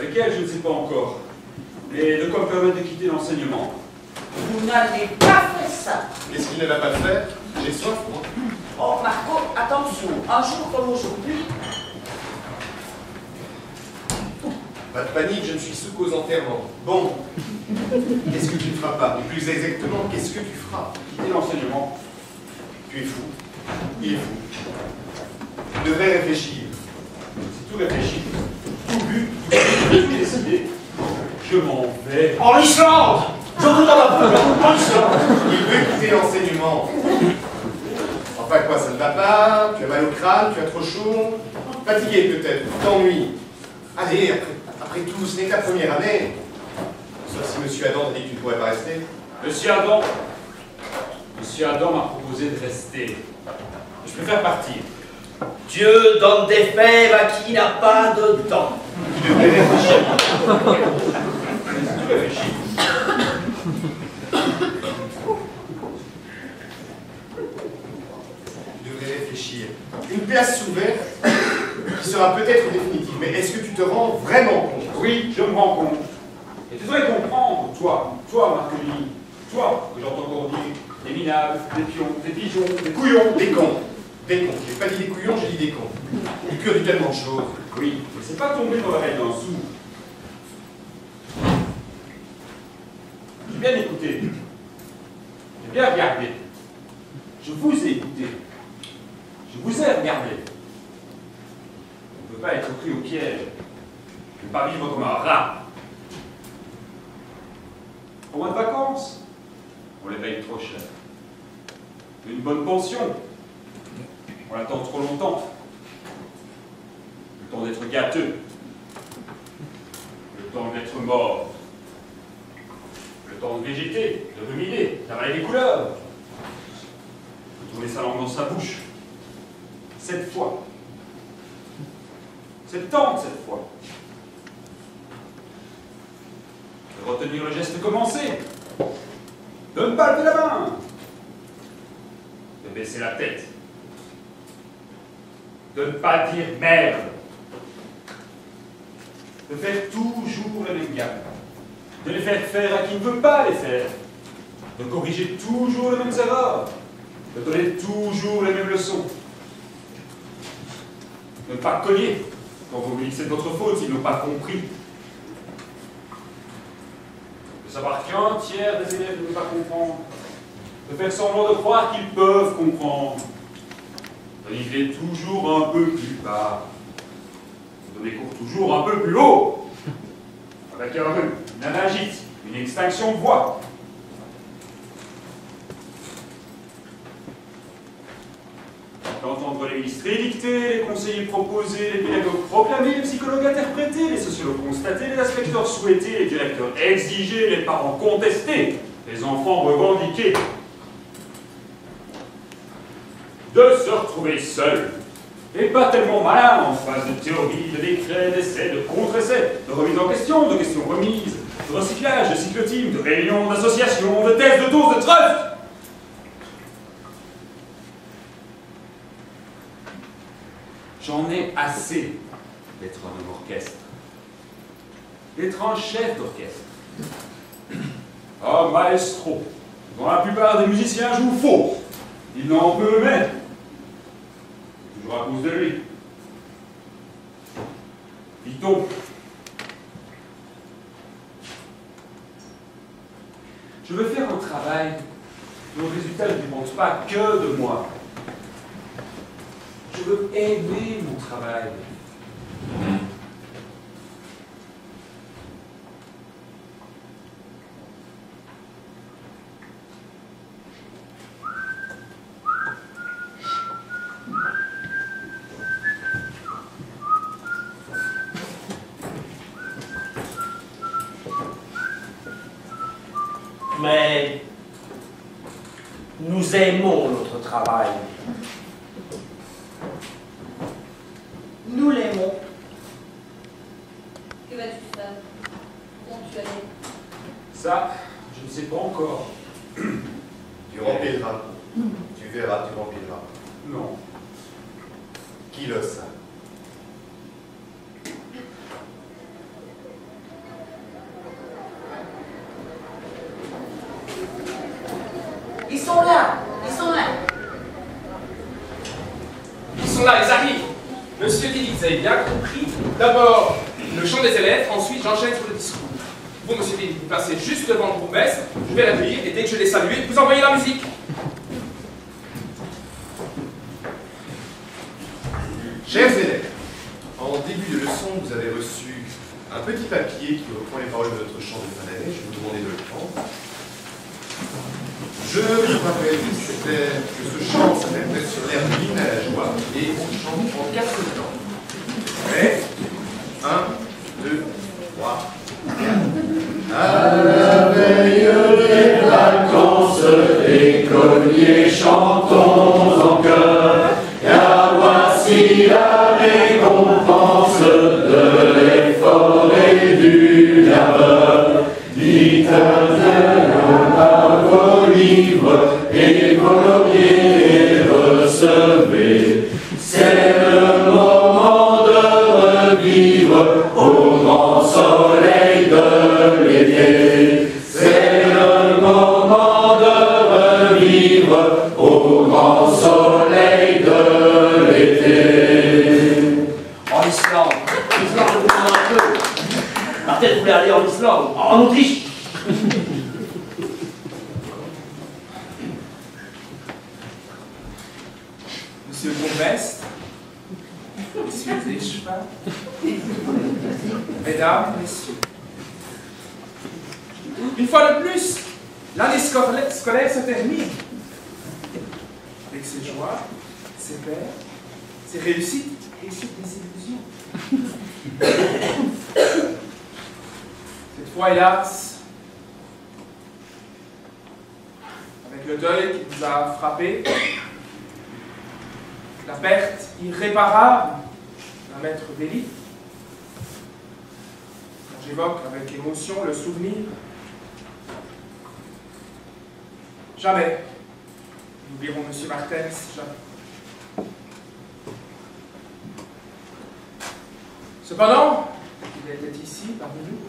Lesquels, je ne sais pas encore. Mais de quoi me permettre de quitter l'enseignement. Vous n'avez pas fait ça. Qu'est-ce qu'il ne va pas faire? J'ai soif, moi. Oh, Marco, attention, un jour comme aujourd'hui, Pas de panique, je ne suis sous qu'aux enterrements. Bon, qu'est-ce que tu ne feras pas? Ou plus exactement, qu'est-ce que tu feras? Quitter l'enseignement. Tu es fou. Il est fou. Tu devrais réfléchir. C'est tout réfléchi. Tout vu, tout décidé. Je m'en vais. En Islande. Je vous demande un peu. En Islande. Il veut quitter l'enseignement. Enfin quoi, ça ne va pas? Tu as mal au crâne? Tu as trop chaud? Fatigué peut-être? Tu t'ennuies? Allez, après tout, ce n'est que la première année. Sauf si Monsieur Adam t'a dit que tu ne pourrais pas rester. Monsieur Adam m'a proposé de rester. Je préfère partir. Dieu donne des fèves à qui n'a pas de dents. Tu devrais réfléchir. C'est tout réfléchi. Tu devrais réfléchir. Une place ouverte qui sera peut-être définitive. Mais est-ce que tu te rends vraiment compte? Oui, je me rends compte. Et tu devrais comprendre, toi, Marconi, toi, que j'entends encore dire des minables, des pions, des pigeons, des couillons. Des cons. Des cons. J'ai pas dit des couillons, j'ai dit des cons. Du cœur du tellement de choses. Oui, mais c'est pas tombé dans l'oreille d'un sourd. J'ai bien écouté. J'ai bien regardé. Je vous ai écouté. Je vous ai regardé. On ne peut pas être pris au piège. Je ne peux pas vivre comme un rat. Au mois de vacances, on les paye trop cher. Une bonne pension, on l'attend trop longtemps. temps d'être gâteux, le temps d'être mort, le temps de végéter, de ruminer, d'avaler des couleurs, de tourner sa langue dans sa bouche. 7 fois. 70 cette fois. De retenir le geste commencé. De ne pas lever la main. De baisser la tête. De ne pas dire merde. De faire toujours les mêmes gammes. De les faire faire à qui ne veut pas les faire. De corriger toujours les mêmes erreurs. De donner toujours les mêmes leçons. De ne pas cogner quand vous me dites que c'est de votre faute s'ils n'ont pas compris. De savoir qu'un tiers des élèves ne veut pas comprendre. De faire semblant de croire qu'ils peuvent comprendre. De niveler toujours un peu plus bas. De donner cours toujours un peu plus haut. Avec un rhume, une anagite, une extinction de voix. D'entendre les ministres édicter, les conseillers proposer, les pédagogues proclamer, les psychologues interpréter, les sociologues constater, les inspecteurs souhaiter, les directeurs exiger, les parents contester, les enfants revendiquer. De se retrouver seul, et pas tellement malin en face de théories, de décrets, d'essais, de contre-essais, de remise en question, de questions remises, de recyclage, de cyclotime, de réunions, d'associations, de tests, de doses, de trust. J'en ai assez d'être un homme orchestre, d'être un chef d'orchestre, un maestro, dont la plupart des musiciens jouent faux. Il n'en peut mais toujours à cause de lui. Vit-on. Je veux faire un travail dont le résultat ne dépend pas que de moi. Je veux aimer mon travail. Mais nous aimons notre travail. Nous l'aimons. Que vas-tu faire? Où tu aller? Ça, je ne sais pas encore. Tu rempliras. Tu verras, tu rempliras. Non. Qui le sait? Ils sont là. Ils sont là. Ils sont là, ils arrivent. Monsieur Tilly, vous avez bien compris. D'abord, le chant des élèves, ensuite j'enchaîne sur le discours. Vous, monsieur Tilly, vous passez juste devant le bourgmestre, je vais l'accueillir et dès que je l'ai salué, vous envoyez la musique. Chers élèves, en début de leçon, vous avez reçu un petit papier qui reprend les paroles de notre chant de fin d'année. Je vais vous demander de le prendre. Je vous rappelle que ce chant s'interprète sur l'air de l'hymne à la joie et on chante en 4 temps. Prêt? 1, 2, 3, 4. À la veille des vacances, écoliers, chantons en chœur, car voici la récompense de l'effort et du labeur. Dites par vos livres et vos lauriers recevez. C'est le moment de revivre au grand soleil de l'été. C'est le moment de revivre au grand soleil de l'été. En Islande. L'Islande, je vous demande un peu. Peut-être vous voulez aller en Islande, en Autriche. Monsieur le bourgmestre, messieurs les échevins, mesdames, messieurs. Une fois de plus, l'année scolaire se termine. Avec ses joies, ses pères, ses réussites, et sur des illusions. Cette fois, hélas, avec le deuil qui nous a frappés, la perte irréparable d'un maître d'élite, dont j'évoque avec émotion le souvenir, jamais nous n'oublierons M. Martens, jamais. Cependant, il était ici, parmi nous,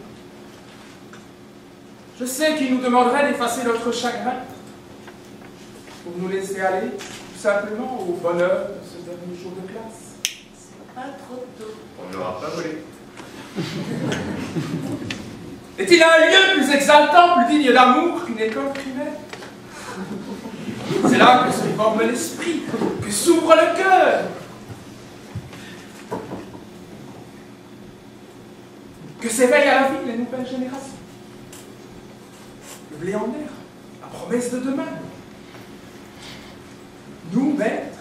je sais qu'il nous demanderait d'effacer notre chagrin pour nous laisser aller, tout simplement, au bonheur de ce dernier jour de classe. C'est pas trop tôt. On ne l'aura pas volé. Est-il un lieu plus exaltant, plus digne d'amour qu'une école primaire? C'est là que se forme l'esprit, que s'ouvre le cœur, que s'éveillent à la vie les nouvelles générations. Le blé en mer, la promesse de demain. Nous, maîtres,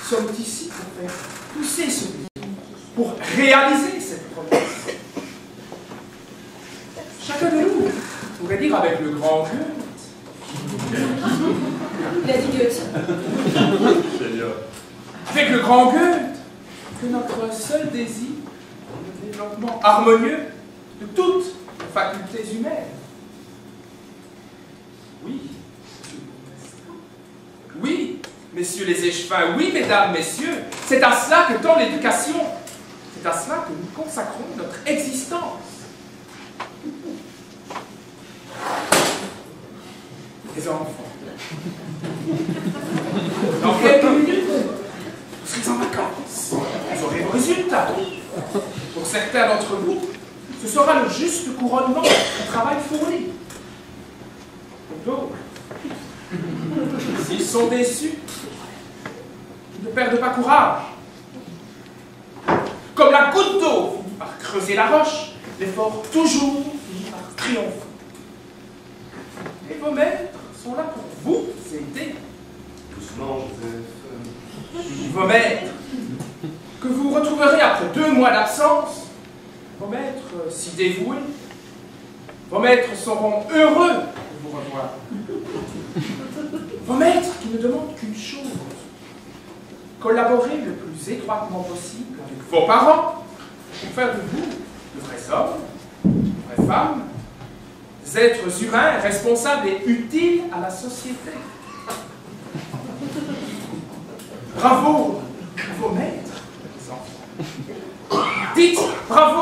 sommes ici pour faire pousser ce blé, pour réaliser cette promesse. Chacun de nous pourrait dire avec le grand Goethe. Il a dit Goethe. Avec le grand Goethe, que notre seul désir est le développement harmonieux de toutes les facultés humaines. Oui, oui, messieurs les échevins, oui, mesdames, messieurs, c'est à cela que tend l'éducation. C'est à cela que nous consacrons notre existence. Les enfants. Dans quelques minutes, vous serez en vacances. Vous aurez vos résultats. Pour certains d'entre vous, ce sera le juste couronnement du travail fourni. Pour d'autres, s'ils sont déçus, ils ne perdent pas courage. Comme la goutte d'eau finit par creuser la roche, l'effort toujours finit par triompher. Et vos maîtres sont là pour vous aider. Doucement, Joseph. Vos maîtres, que vous retrouverez après 2 mois d'absence, vos maîtres si dévoués, vos maîtres seront heureux de vous revoir. Vos maîtres qui ne demandent qu'une chose, collaborer le plus étroitement possible avec vos parents pour faire de vous de vrais hommes, de vraies femmes, des êtres humains responsables et utiles à la société. Bravo à vos maîtres, les enfants. Dites bravo